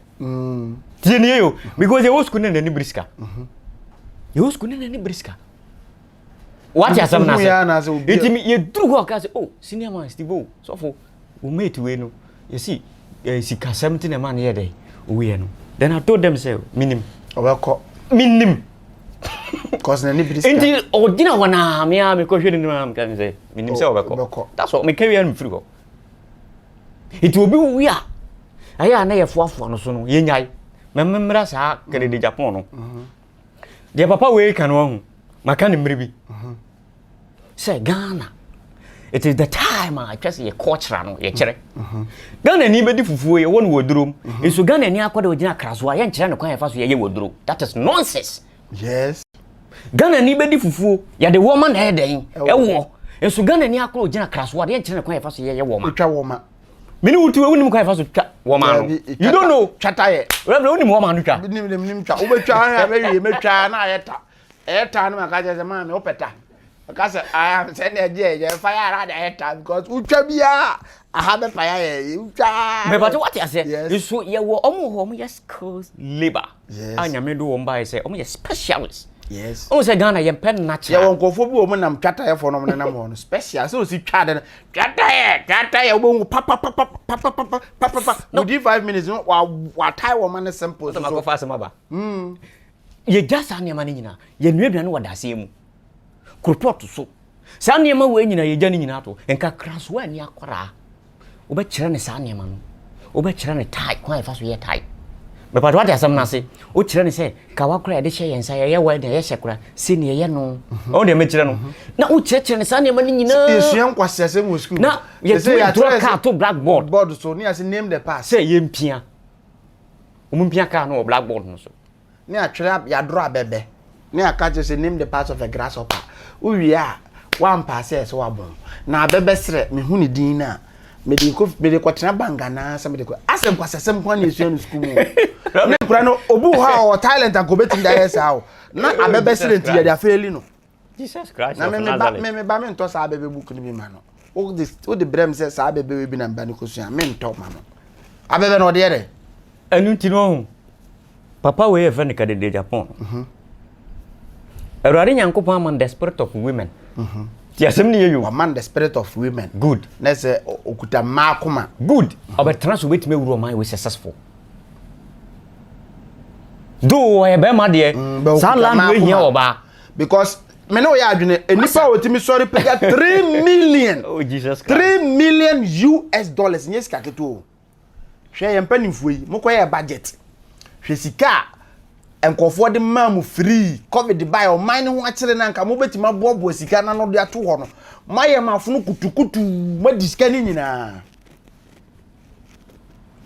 tie ne yo because e wo school na ni briska e wo school na ni briska what ya sam na say enti me ye Duah ka say oh senior man Steve so for wo mate we no you see sika 17 na man ye dey we no then I told them say minim cause na ni briska enti odina wana me ko hwede ni man kan say minim say obeko that's all me carry am free go it will be we are aya na ye foafo no so no ye nyai memra sa kere de Japan no de papa we kan wo maka ni mribi say Ghana it is the time I just ye culture no ye kire Ghana ni bedi fufuo ye won wodurom eso Ghana ni akoda ogina kraso ye nkire ne kwan ye fa so ye woduro that is nonsense yes Ghana ni bedi fufuo ya de woman na eden ewo eso Ghana ni akoda ogina kraso ye nkire ne kwan ye fa so ye woma twa woma mini wutu we nim kwan ye fa so twa woma no you don't know chata ye we nim woma no twa nim twa wo betwa ha be metwa na ayeta no maka je ma me opeta because I am saying je fire at the time because utwa bia aha be fire utwa me but what you say so ye wo omo yes cause labor anya me do wo mba say omo yes specialist yes omo say Ghana ye pen natural ye wonkofo bi wo mo nam twata ye fo no nam ho no special so si twa de twata ye wo papa within 5 minutes wa tie wo man simple so go fast maba ye just anya man nyina ye nuabia no wadase mu kurpot so sa niema we nyina ye gya ni nyina to enka kraso ani akwara obe kire ne sa niema no obe kire ne tai kwan fa so ye tai me pa what asem na se o kire ne se ka wa kura de hye yensa ye wa de ye hye kura se ne ye no o de me kire no na o kire ne sa ne ma ni nyina esua nkwasese mu school na ye say ya to blackboard board so ni as name the pass say ye mpia o mu mpia ka no blackboard no so ni atwere ya dro abebe ni aka je say name the parts of a grasshopper o wi a one pass yes wa bon na abebe sere me hu ni din na me de kwatena banga na sa me de asem kwasese mko na esua no school mu na kura no obu ha o talent and competing da yes how na abebe sere nti ya da faili no Jesus Christ na me ba me nto sa abebe book ni bi ma no o de brem say sa abebe we bi na mba ni kosua me nto ma no abebe no de ere enu ti no papa we e fa ni ka de Japan Erari nyankopon among the spirit of women ti asem ni yeyo among the spirit of women good na say okuta makoma good obetran so wetime wuro man we successful do e be ma de sa land we here oba because me no ya adwene enipa otimi sorry pay 3 million oh Jesus Christ 3 million US dollars nyes ka keto hwe ye mpanimfo yi mokoye budget hwe sika enkofo de mamu free covid buy o mine ho akere na nka mo betima bobo sika na no de ato ho no maye mafunu kutukutu ma diska ni nyina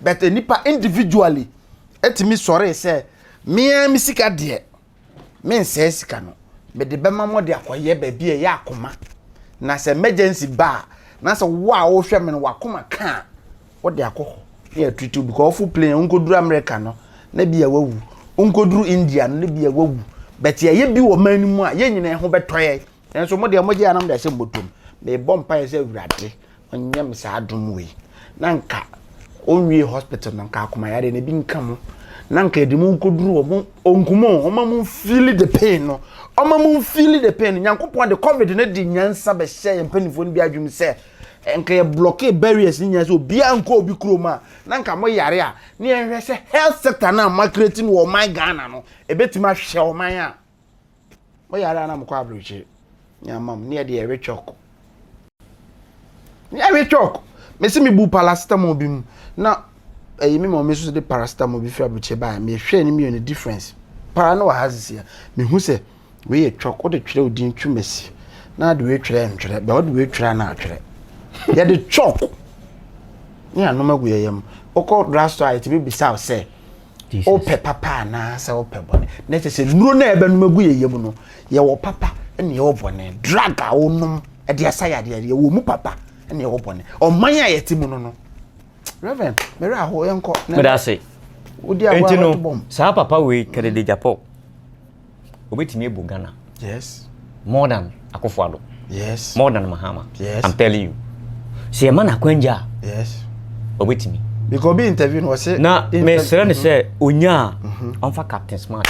but enipa individually etimi sorry say me sika de me nse sika no me de bema mo de akoye ba bi e ya akoma na se emergency ba na se wa wo hwe me no wakoma ka wo de akoho na treat you because full plane unkoduru America no na bi ya wawu unkoduru India no na bi ya wawu but ye bi wo manimu a ye nyina ho betoye enso mo de mo je anam da se mbotom me bompa ye se awurade onyem sa adom we na nka onwie hospital na nka akoma yare na bi nka mo na nka edimu unkoduru wo onkumo omamu feel the pain no omamu feel the pain nyankopon de covid na di nyansa be hye mpanifo no bi adwum se enka ye block barriers nya so bia nka obi kroma na nka mo yare a na ehwe se health sector na marketing wo my Ghana no ebetima hwe o man a mo yare na mo kwa abroche nya mam na de ewe chok nya ewe chok me se me bu paracetamol bi mu na me mo me so de paracetamol bi fi abroche ba me hwe ni me no difference para no wa hazisia me hu se we ye chok o de twere odin twumesi na de we twere ntwere be o de we twere na atwere ya de chok ni anoma guyeyem oko drugstore it be bisa say o pe papa na say o pe bone na se nuro na ebe numa guyeyem no ye wo papa ene ye wo bone drug a wonum e de asa ya de ye wo mu papa ene ye wo bone o man ya yeti mu no reverend mere aho yenko me da say odi awa to bom sa papa we kede de Japan obetimi ebu Ghana yes more than Akufo-Addo yes more than Mahama yes I'm telling you see a man akwanja yes obetimi because be interview no say na me sere ne say onya onfa Captain Smart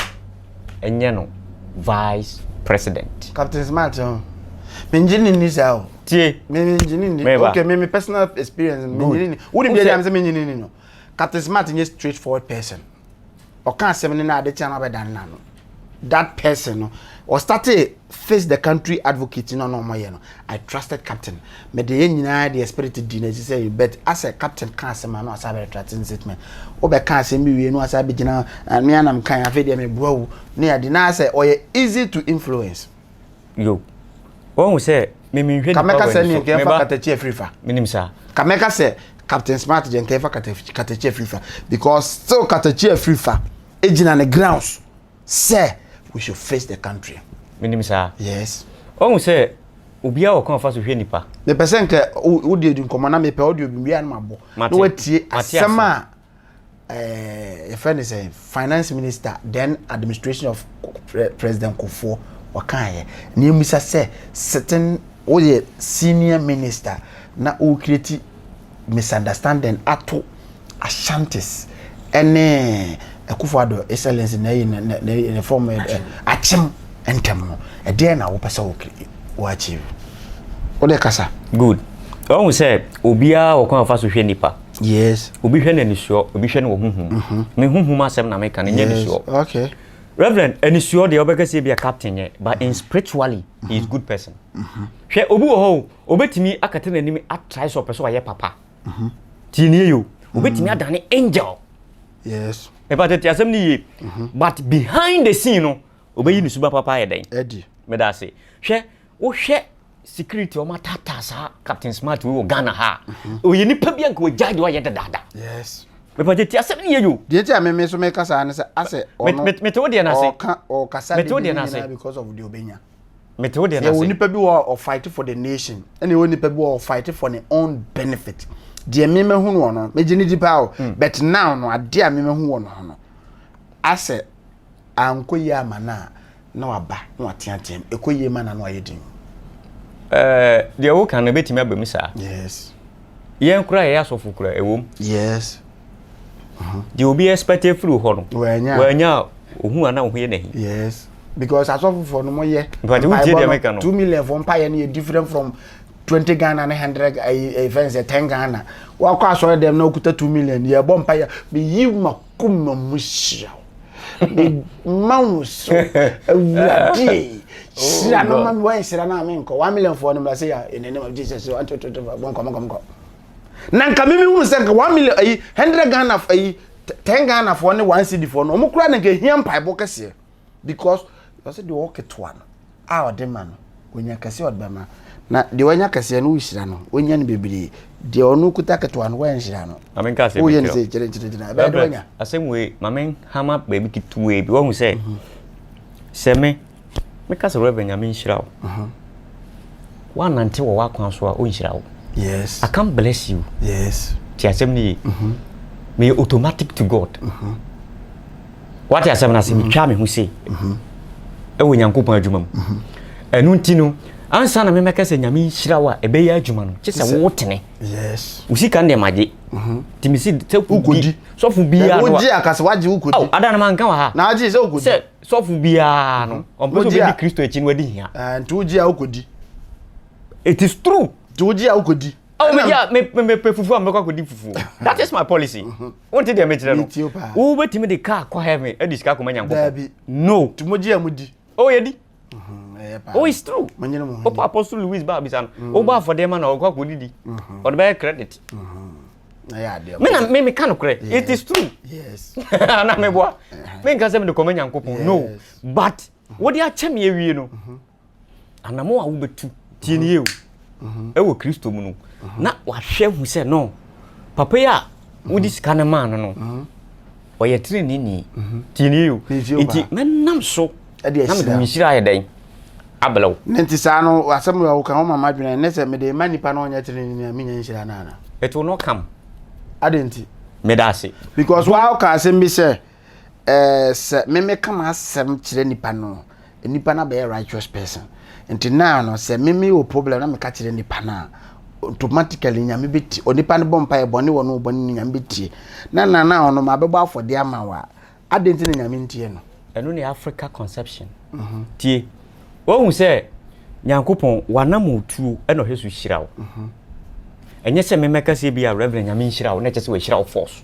enye no vice president Captain Smart me engineer ni sao tie me engineer ni okay me personal experience me engineer wo dem dey am say me engineer no Captain Smart is a straightforward person o kan say me na ade tia na be dan na no that person no or started face the country advocating no moye no I trusted captain me de nyina the spirit dinner say but as a captain can say man no as a threatening statement o be kan say me we no as a be gina and me anam kan afi de me boawu na de na say o easy to influence yo o say me hwe ni kameka say ni ke fa katachi afrifa minim sa kameka say Captain Smart je nke fa katachi afrifa because still katachi afrifa ejina na grounds say we should face the country. Minim sa. Yes. O say obia o kan fa so hwe nipa. The person ke wo de edu nkomo na me pe audio bi bia na mabo. No watie asema a friend is a finance minister then administration of President Kufuor wakaye. Ni misa say certain senior minister na o create misunderstanding ato Ashantis ene Akufo-Addo excellence na in form achim entem no e dey na wo pesa wo achieve o de kasa good o say obia wo kan fa so hwe nipa yes obi hwe na nisuo obi hwe na wo huhum me huhum asem na me kan nya nisuo okay reverend enisuo de obeka say be a captain ye but in spiritually he is good person hwe obi wo ho obetimi akate na nimi atry so person wa ye papa tini yo obetimi adane angel yes but it asem ni but behind the scene no obeyi ni suba papa ye den edi me da say hwe security o matata sa Captain Smart we Ghana ha oyi ni pa bia nko judge wa ye dada yes me pa ti asem ni you dey ti me so me kasa na say ase me to dey na say o kasa dey because of the obenya me to dey na say woni pa bi wo fight for the nation and woni pa bi wo fight for their own benefit dey me hu no me gini di pa o but now no ade a me hu no ase ankoyi amana na waba na watiatem ekoyi mana na wayedin dey wo kan na betimi abamisa yes yen kura ya asofu kura ewom yes dey obi expect through ho no wanya ohu ana ohu ye nahi yes because asofu for no moye but we dey make no 2 million for empire na different from 20 Ghana and 100 events 10 Ghana wa kwa so dem na okuta 2 million ye bo empire be yi makuma mushia be mouse awurade sira no man wan sira na me nko 1 million for no la say ya in the name of Jesus so bon come nanka mimi hu se 1 million 100 Ghana 10 Ghana for ne 1 cedi for no mo kura na ke hia paibo kese because you say the work it one our demand onya kese odbema na de wanya kese no wishira no onya ne bebiri de onu kuta keto an wan shira no mamen ka se o yen se kire ba de wanya asemwe mamen hama baby kituwe bi wo say se me ka se revenue mamen shira wo one nante wo wakwan so a o shira wo yes I can't bless you yes ti asem ni me automatic to God what asem na se mi twa me hu say e wo nyankopon adwuma mu enu ntino ansa na me meka se nyame hira wa ebe ya adwuma no che se wo tene yes usika nde maje timisi te ukodi sofu bia no woji akase waje ukodi oh ada na man kan wa ha na aje se ukodi se sofu bia no ompo so be Kristo echi no adi hia nti woji a ukodi it is true nti woji a ukodi oh me pe fufu am kwa kodi fufu that is my policy won't dey me kire no wo betimi de car kwa heaven edi sika ko manyanko no nti moji a mudi oh yedi oh it's true manyere mo Papa Apostle Louis ba bisan o ba for dem na o kwa kodidi o de buy credit na ya de me kan kure it is true yes na me boa me nka se me de ko manyankopon no but what dey ache me ewie no anamo a wo betu tie ne yewu e wo Kristo mu no na wa hwe hu se no papa ya wo di sika na man no o ye tire ni tie ne yewu enti menam so na me de shira ye den abelaw nenti sa no asem wo kan mama adwene ne se me de manipa no nya tire ni me nya nshira na na it will not come adenti me da say because wa ka asem bi se se me kama asem kire nipa no nipa na be righteous person enti now no se me o problem na me ka kire nipa na automatically nyame beti onipa no bompa e bone wo no bone nyame beti na ono ma bebo afode ama wa adenti na nyame ntie no eno ne Africa conception tie wo say nyankopon wanam otuo e no hesu hirawo enye se memeka se bia reverend nyame hirawo na chese we hirawo force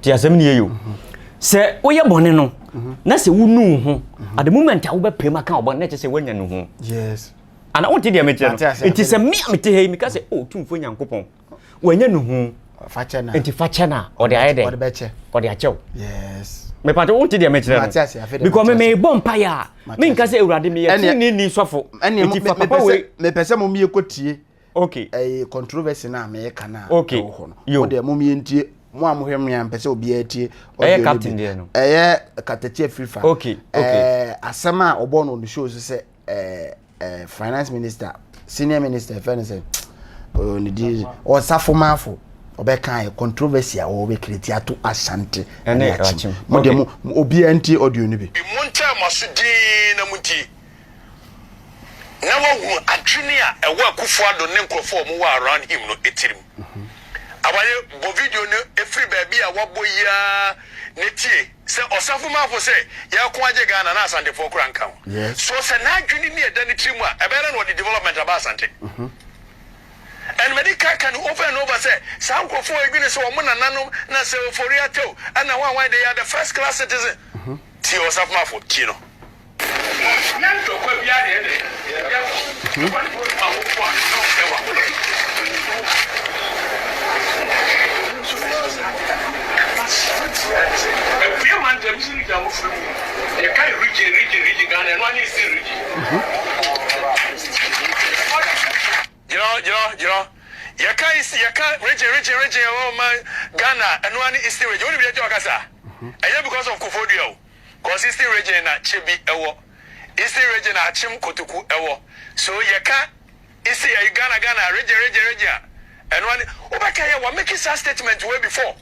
tie asem ne yeyo se oye bone no na se wunu ho at the moment a wo be pema kan obon na chese wanya no ho yes ana wonte dia meche no it is a me amete he me ka se o tumfo nyankopon wanya no ho fache na enti fache na o de ayede o de beche o de achew yes me pato wonte dia meche no because me bompa ya me nka se ewurade me ye ni sofo enti papa we me pese mo mie kotie okay controversy na me kana okay o de mo mie ntie mo amohwem ya pese obi atie o captain there no katatie FIFA okay asema obo no the show se finance minister senior minister finance ni di o safomafo obeka controversy a wo be create ato asante ene achim mo de mo obi anti audio ni bi munta masudi na munti na wo adwene a ewo akufo ado ne nkrofo mo wa around him no etirim abaye bo video no efiri baabi a wabo ya netie se osafomafo se ya ko aje Ghana na asante fo kura nkan so se na adwene ni eda ne tirim a ebere no the development aba asante and medical can over and over say some go for a so woman nanom na say for real and now why they are the first class citizen ti osaf ma for tino nan to ko bia de few man them see them from you can't region Ghana and one is still region. You know. You can't region oh man Ghana and one is still region. Only be a Jokasa. And yeah, because of Kufodio. Because it's still region at Chibi Ewo. It's still region at Chim Kotuku Ewo. So you can't it's a Ghana region. And one Obakaya was making such statement way before.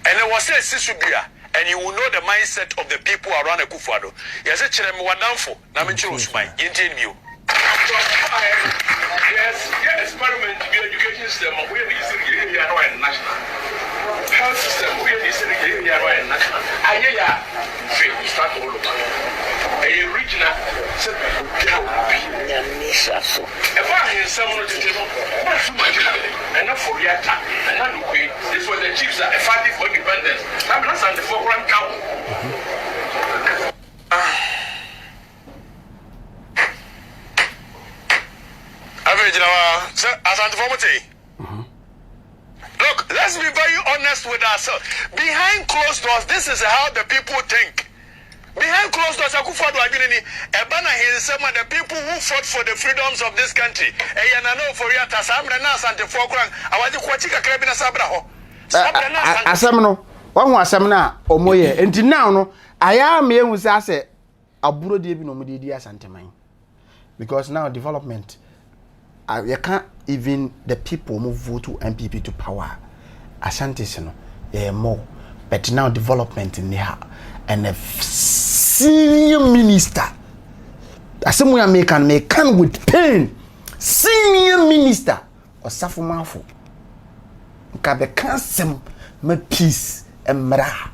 And there was a Sisubia, and you will know the mindset of the people around the Kufado. Yes, it's a Mwadanfo, Namichurusmai, interview. Yes, experiment to be education system, we are the national health system, we are the national. Ayaya, we start all over. A regional so. If I hear someone to tell not too much and not for Yata, and not to pay, this was the chiefs are fighting for independence. I'm not on the foreground count. Look, let's be very honest with ourselves. Behind closed doors, this is how the people think. Behind closed doors, Akufo-Addo Adwinni, Ebana is some of the people who fought for the freedoms of this country. Eyanano for Yata, Samra na Sante Fokran, Awaji Kwachika Krebina Sabra ho. Asam no, one asam na omoye. Enti now no, aya me hu say aburo die bi no mo di asanteman. Because now development you can't even the people move vote to MPP to power. Ashantis no, more. But now development in here and a senior minister. Asemu American with pain. Senior minister or Safumafu. Kabe kansem me peace emra.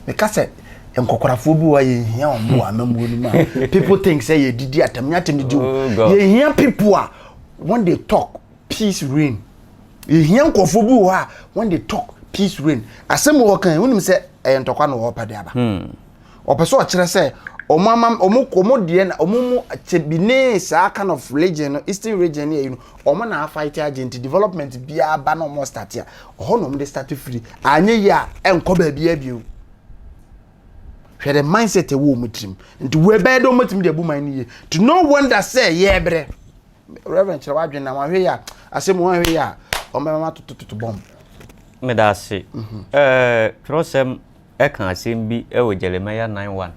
Because enkokorafobu wa ye hia ombo amambu ni ma. People think say ye didi atamnyate ni do. Ye hia people when they talk peace reign. Ye hia enkofobu wa when they talk peace reign. Asem wo kan wonim say entokwa no wo pade aba. Opeso o kire say omo de na omo chebine sa kind of region eastern region here you know omo na fight agent development bia ba no mo start ya ho no mo dey start free anye ya enko ba bia bio hwe the mindset e wo mutrim nti we be do mutim de buman ni to no wonder say ye bre reverend chira wadwen na hwe ya asem wo hwe ya omema to bomb me da se prosem e kan asem bi e wo Jeremiah 9:1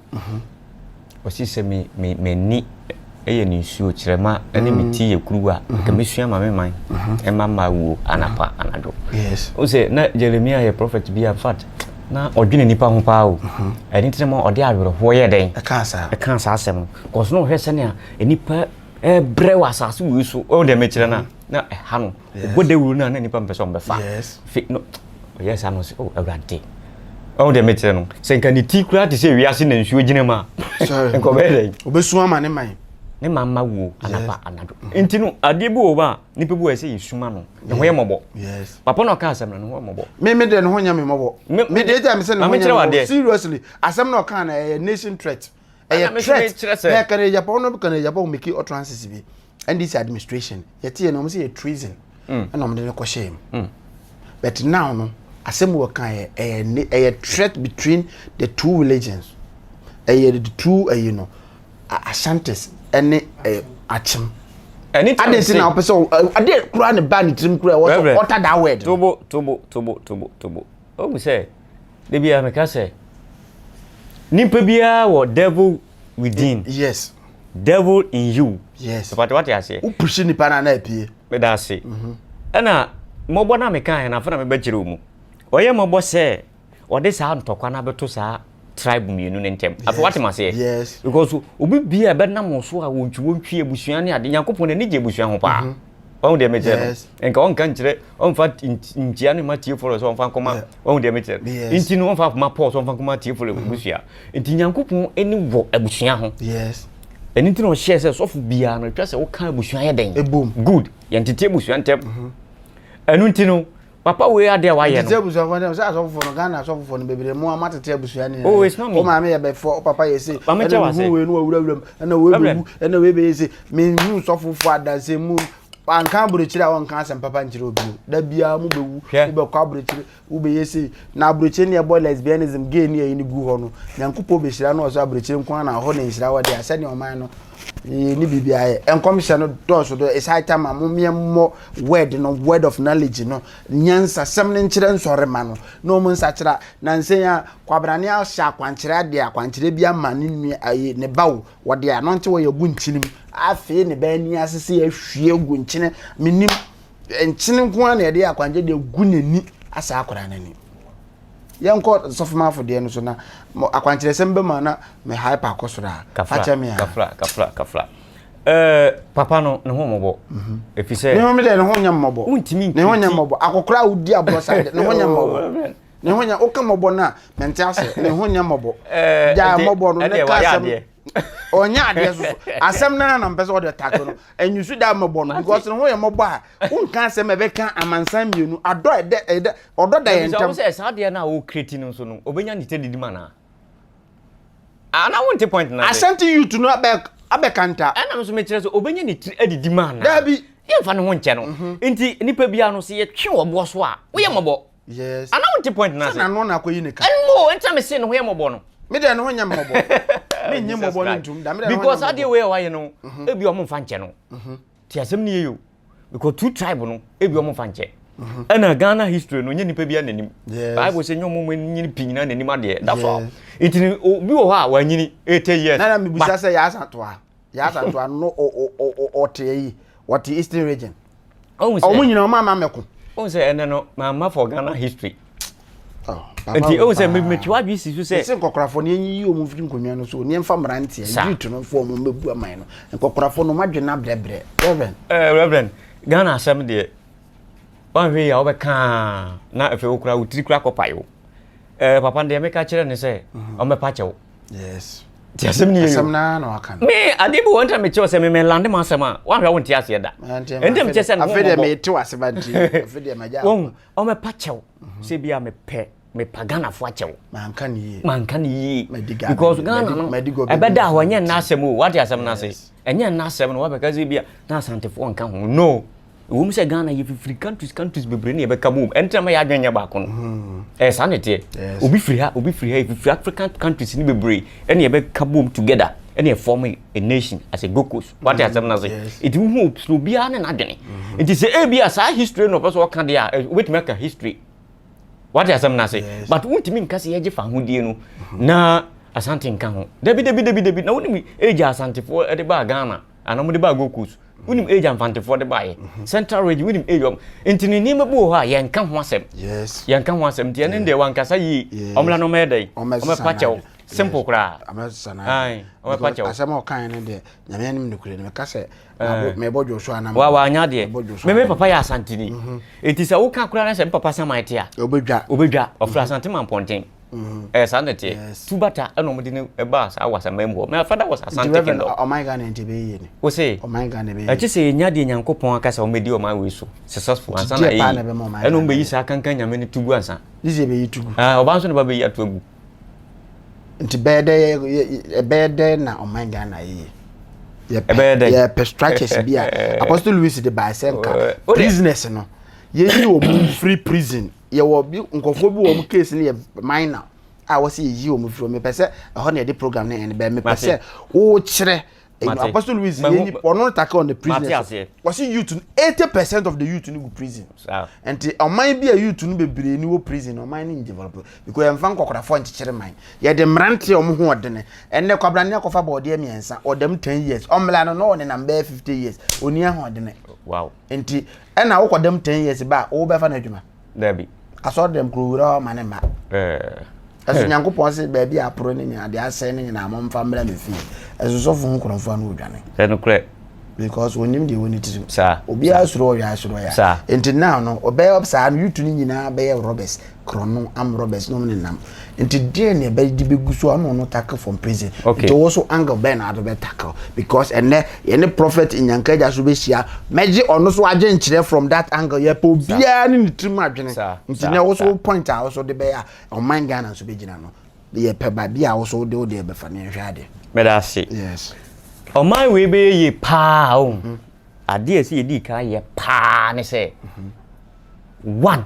osi se me ni eye ni nsuo kirema ene meti yekuruwa ka mesua ma me man e mama wo anapa anado yes o se na Jeremiah ye prophet bi afat na odwene nipa ho pa o eni trema ode awero ho ye den e kan sa asem ko so no hwese ne a enipa bre wasase wo so o de me kire na ha no obode wuru na nipa mpeso mbefa yes no yes ano se o awrante on de metre no senka ni ti kura te se wiase na nsuo gine ma enko be dey obesu ama ne man ne mama wo anapa anado enti no ade bi wo ba ni pe bu ese yisuma no ne ho ye mobo yes papa no ka asem no ho mobo me de no ho nya me mobo me de ja me se no ho nya seriously asem no ka na nation threat threat me ka ne Japan no ka ne Japan make utterances bi and this administration yete no mo say treason and no mo de ko shame but now no asem wo kan a threat between the two religions the two you know Ashantis and Achim anything I now person I did kura ne ban trim kura what utter that word tobo oh we say they be America say nimpa bia wo devil within yes devil in you yes but what you say who push ni pana na pie me da say na mo bona me kan na fa na me ba kire mu oye mobo se ode sa ntokwa na beto sa tribe mienu ne ntem afa what ma say yes because obi bia be na mo so a wontwi ebusua ne ade yakopon ne nige ebusua ho pa on de meje no enka on kan kire on fa ntia ne matie for so on fa koma on de meje nti no on fa ma pause on fa koma tie for ebusua nti yakopon eni wo ebusua ho yes eni ti no share se so fu bia no twa se wo kan ebusua ye den good yentite ebusua ntem enu nti no papa we ade wa ye no tebusu afọ dem say asofo no Ghana asofo no bebere mu amate tebusu ani oh it's not me o ma me ye be for papa ye say we we no awura na we be na we be say me nu sofo adanse mu an kan buruchira won kan asem papa nchire obi da bia mu bewu be kwa buruchire wo be yesi na buruchire ne boy lesbianism gay ne yi ni gu ho no nyankopo be hira na oso buruchire nko na ho na hira wode ase ne oman no ni bibia ye enkomhye no doso do is high time mo word of knowledge no nyansa sem ne nchire nsore ma no no mu nsachira na nsenya kwabrane a sha kwanchire ade akwanchire bia ma ne aye ne bawo wode ano nche wo yabu nchinim afi ne ba ni asese ahwie gu nchine minim nchine nko na ede akwanje de gu nani asa akora nani yanko sofuma de no so na akwanchire sembe ma na me hyper akosora acha me kafra papa no ne ho mobo efise ne ho me de ne ho nyam mobo untimi ne ho nyam mobo akokora udi abrosa ne ho nyam mobo ne ho nyam oka mobo na mente ase ne ho nyam mobo ja mobo no ne ka asem onya ade so asem na mpese ode tako no enyusu da mobo no because ne ho ye mobo a unka asem e be kan amansan mienu ado ede odo da ye ntam so say ade na o create no so no obenya ni tedidi mana ana wonte point na asante you to no abekanta ana so me kire so obenya ni adidi mana da bi ye fa no ho nche no enti nipa bia no se ye twe obo so a wo ye mobo yes ana wonte point na se na no na akoyi ne ka enmo enta me se no ho ye mobo no me de no ho nyam mobo me nyem mobo no ntum da me de because ade we wa ye no ebi o mo fa nche no ti asem ni ye yo because two tribe no ebi o mo fa nche ana Ghana history no nye nipa bia nanim Bible say nyomo mo nyini pinyina nanim ade that's all it ni obi wo ha wa nyini 80 years na me busa say ya asanto no o te what the eastern region o nyina o mama meko o say ene no mama for Ghana history enti o say me twa bi si so say se kokorafo ne yi o mu firi nkonwa no so ne mfa mrantie yitu no fo mo mebu aman no kokorafo no madwena brebre reverend Ghana asem de wanwe ya obeka na efe okura utiri kura kopayo papa ndie meka kire ne se o mepa chewo yes ti asem ni yo asem na na waka me adibu wonta me chewo se me lande ma asema wanwe wonti ase da ende me chese no afede me te waseba nti afede maja won o mepa chewo se bia me pe me pagana fo achewo manka ni yi because Ghana no ebeda ho nya na asem o what asem na se enya na asem no wabeka ze bia na asantefo nka ho no wo mu se Ghana ye free countries bebre ne ebeka boom entrama ya adwenya ba ko no sanete obi free ha free African countries ni bebre ene ebeka boom together ene form a nation as a gokos what asem na say it will move so bia na adwene it is a bia sa history no person kan dia wait make a history what asem na say but ultimate nka se ye fa hodie no na asante nka ho debi na woni age asante fo e de ba Ghana anamu de ba gokos unim age amfante for the buy central region unim age intini ni mabu ha ye nka ho asem yes ye nka ho asem tie ne de wankasa yi omla no medai omepa chew simple kra amesana ai omepa chew asem o kan ne de nyame anim ne kure ne meka se me bojo so anam wa anya de me papa ya asantini etisa wo ka kra na se papa sama tia obedwa ofra asante man ponten sanete tubata eno mo dine eba sa awasa membo my father was asante kendo o my Ghana ntebe yi ni o say o my Ghana be e chese nya de nyankopon akasa o medi o my we so successful ansa na yi eno mbe yi sa kankan nyame ne tugu ansa dise be yi tugu oba nso ne ba be yi atugu nti bede na o my Ghana yi ye pe structures bia Apostle Louis de Baisenka business no ye yi o free prison ye wo bi nkofo bi wo mu case ne ye minor a wo se yi o mu free me pese ho na de program ne en be me pese wo kire Apostle Louis ye ni ono take on the prison wo se youth 80% of the youth ni go prison and oman bi a youth no bebre ni wo prison oman ni develop because em fan kokora fo nchikire man ye de mrante o mu ho odene enne kwabra ne akofa bode miensa odem 10 years omla no no ne number 50 years oni ho odene wow enti ena wo kodem 10 years ba wo be fa na adwuma dabi aso dem krowura mane ma aso nyankopon se ba bi apro ne nya de ase ne nya na momfa mra me fi aso so fu nkorofo na odwane no kre because wonim de woni tisim sa obi asuro ya asuro ya enti now no obey up sa no yutu ni nyina be Roberts krono am Roberts no ne nam enti de ne be di beguso ano no tackle from prison to also angle ben ado be tackle because ene ye prophet inyanka ja so be hia meji ono so age nchire from that angle ye po bia ni trim adwene enti ne wo so point a wo so de be ya o man Ghana so be gina no ye pe ba bia wo so de be fa ne hwade me da see yes o my we be ye pa o ade se yedi kan ye pa ne se one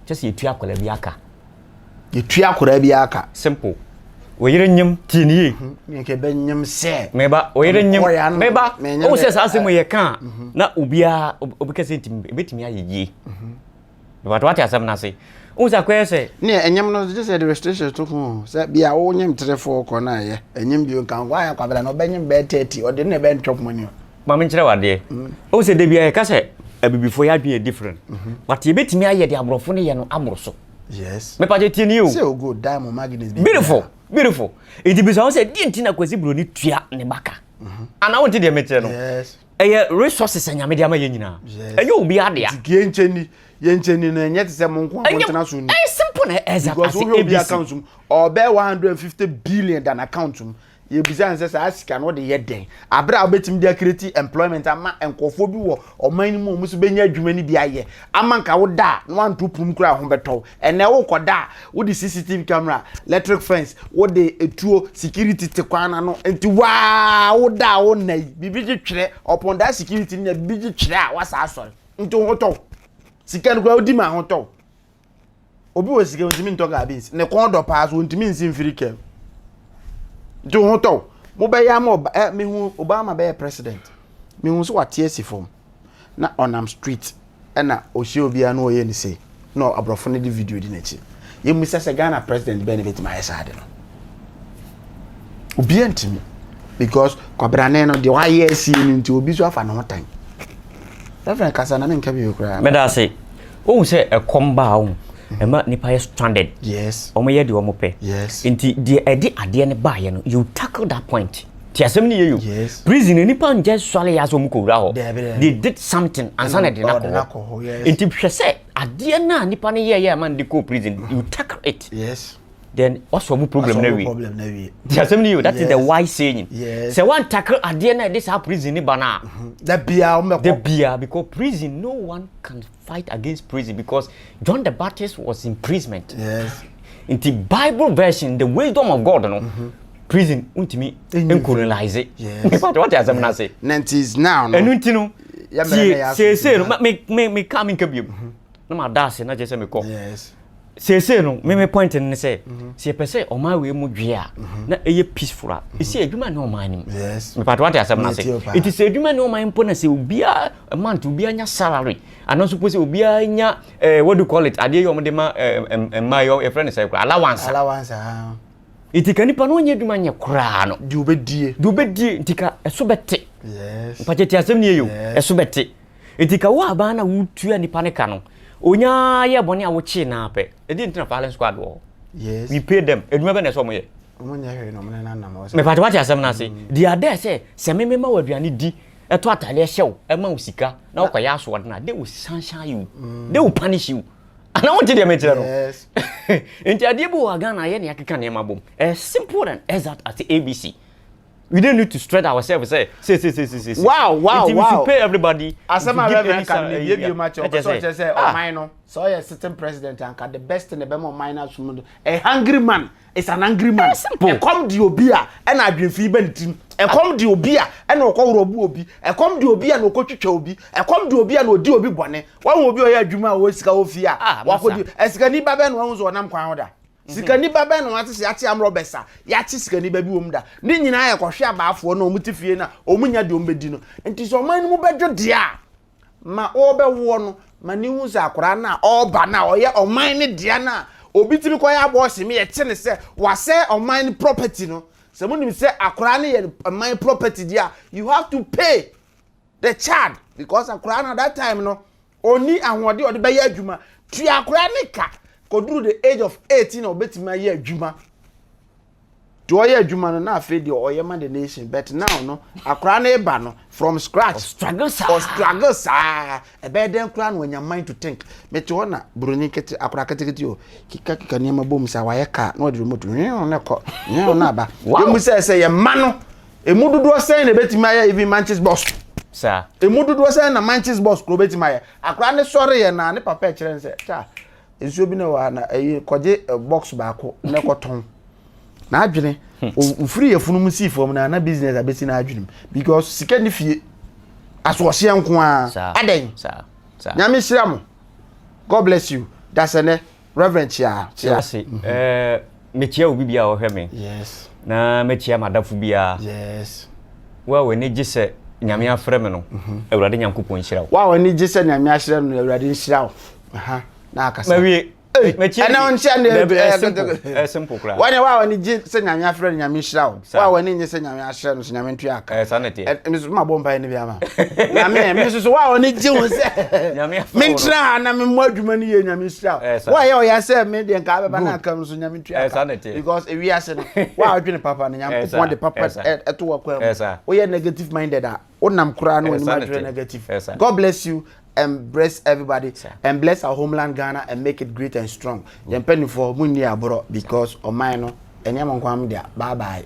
just you tua kola bi aka you tua kola bi aka simple oyire nyem tinie nke be nyem se meba oyire nyem meba o se sa se mo ye kan na obia obikase ntimi betimi ayeye but what asem na say o sa kwese ne enyem no just the restriction to ho se bia wo nyem 3-4 ko na ye enyem bi kan kwa ya kwabela no benyem be 30 o de ne be ntop money ma me kire wade o se de bia ye ka se abibifo ya dwen different but ye betimi aye de abrofo ne ye no amoroso yes me pa je tieni o say o go diamond magnets beautiful it be so say di ntina kwesi bro ni tua ne baka ana wonti de me kire no yes resources anyame de ama ye nyina enye obi ade a yencheni no enye tse mo nko abotena so ni simple na exact as obi account um or be 150 billion than account um ye bizan say asika no de ye den abra obetim de create employment ama enkofo bi wo oman mu musu benya adwuma ni bi aye ama nka wo da no anto pum kura ho beto ene wo koda wo di CCTV camera electric fence wo de etuo security te kwana no enti wa wo da wo nai bibi ji twere upon that security ni bibi ji twere a wasa asori enti wo to sika no kwa di ma ho to obi wo sika ntimi ntoka abins ne kondo pass wo ntimi nsi mfiri kem do hoto mo be ya mo me hu Obama be president me hu so watie si form na onam street na ohie obia na oye ni say no abrofo ne di video di na chi ye mu se Ghana president be ne beti ma yesade no obi antimi because kwabrane no de wa ye si ni nti obi so afa no tan reverend kasa na nka bi okura me da say o se e komba o ema nipa is stranded yes omo ye de omo pe yes nti de edi ade ne ba ye no you tackle that point ti asem ni ye you yes prison nipa nje swale ya so mko wura ho they did something and sana de na ko nti hwese ade na nipa ne ye man de ko prison you tackle it yes then also a problem na we ti asem ni you that is the wise saying say one tackle ade na this how prison ni bana the bia because prison no one can fight against prison because John the Baptist was in imprisonment yes in the Bible version the wisdom of God no prison untimi encolonize yes but what does I say nantis now no enu ntino say no me come in kabiem no ma dash na je say me ko yes say no me point ni say say pese o ma we mu dwe a na eye peaceful a isi adwuma na o man nim yes me part what I say it is adwuma na o man mpo na say obia month obia nya salary and also say obia nya what do you call it ade yo de ma your friend say allowance iti kanipa no nya adwuma nya kura no du bedie ntika eso bete yes pacheti asem ni eyo eso bete ntika wa ba na wutua nipa ne ka no onya ye bone a wo chi na pe edi ntina violence squad wo yes we pay them eduma be na so mo ye omonya hwe no me na na ma me pati asem na say dia there say se me ma waduane di eto atale hyew e ma usika na wo kwaya so na they will sunshine you they will punish you ana wonte dia me kire no yes enti ade bo wa Ghana ye ne akeka ne ma bom simple and exact as ABC. We don't need to stretch ourselves. Say. Wow. We should pay everybody. As a man, can give you much of so say, oh, mine, so a certain president and the best in the Bemo miners. A hungry man is an angry man. And come to Obia and I drink feeble team. And come to Obia and no call Robu. And come to Obia and no coach Chobi. And come to Obia and no Dio Bibone. One will be a Juma was Kaofia. What would you? As Ganiba Ben was on Amquada. Sikani baba no ate se ate amro besa ya ate sikani babi wom da ne nyina ya kohwe abaafo no omutifie na omunya de ombedi no enti so man mu bedwo de a ma obewo no ma ni hu se akora na oba na oye oman ne de na obi timi koya aboss me ye te ne se wase oman property no se munim se akora ne ye oman property dia you have to pay the charge because akora na that time no oni ahode ode be ya adwuma tu akora ne ka koduru the age of 18 obetima ye adwuma do ye adwuma no na afi de oyema the nation but now no akra na eba no from scratch struggle e be den kra no nya mind to think meti wona broni kete akra kete o kika niam bom sa waye ka na ode remote ne ko na ba yemu se ye ma no emududo sen na betima ye even Manchester boss sir emududo sen na Manchester boss ko betima ye akra ne sori ye na ne papa kire se ta esuo bi na wa na koje box baako na koton na adwene o free efunu mu si fom na business abesi na adwene because sika ni fie Aswohye nko a. Aden. Sir. Nyame hyira mo. God bless you. That's a Reverend Chia. Metia obi bia wo hwe me. Yes. Na metia madafu bia. Yes. Wa we ni gise nyame afre me no. Awurade nyankopon hyira wo. Wa we ni gise nyame ahyira no awurade hyira wo. Aha. Na akasa. Mawie metia. Ana on chia ne simple kra. Wa we ni gise nyame afre no nyame hyira wo. Wa we ni gise nyame ahyira no nyame ntua aka. Sanete. Me so ma bomba ni bia ma. Nyame me so wa we ni gi wo se. Nyame afre. Me ntra na me mo adwuma ni ye nyame hyira wo. Wa ye o ya se me de nka beba na aka so nyame ntua aka. Because we are saying wa adwene papa na nyame ko de papa eto wa kwa mu. We are negative minded a onam kura no ni madre negative. God bless you and bless everybody and bless our homeland Ghana and make it great and strong. Yempeni for munni abro because o mine no enyam nkwam dia. Bye bye.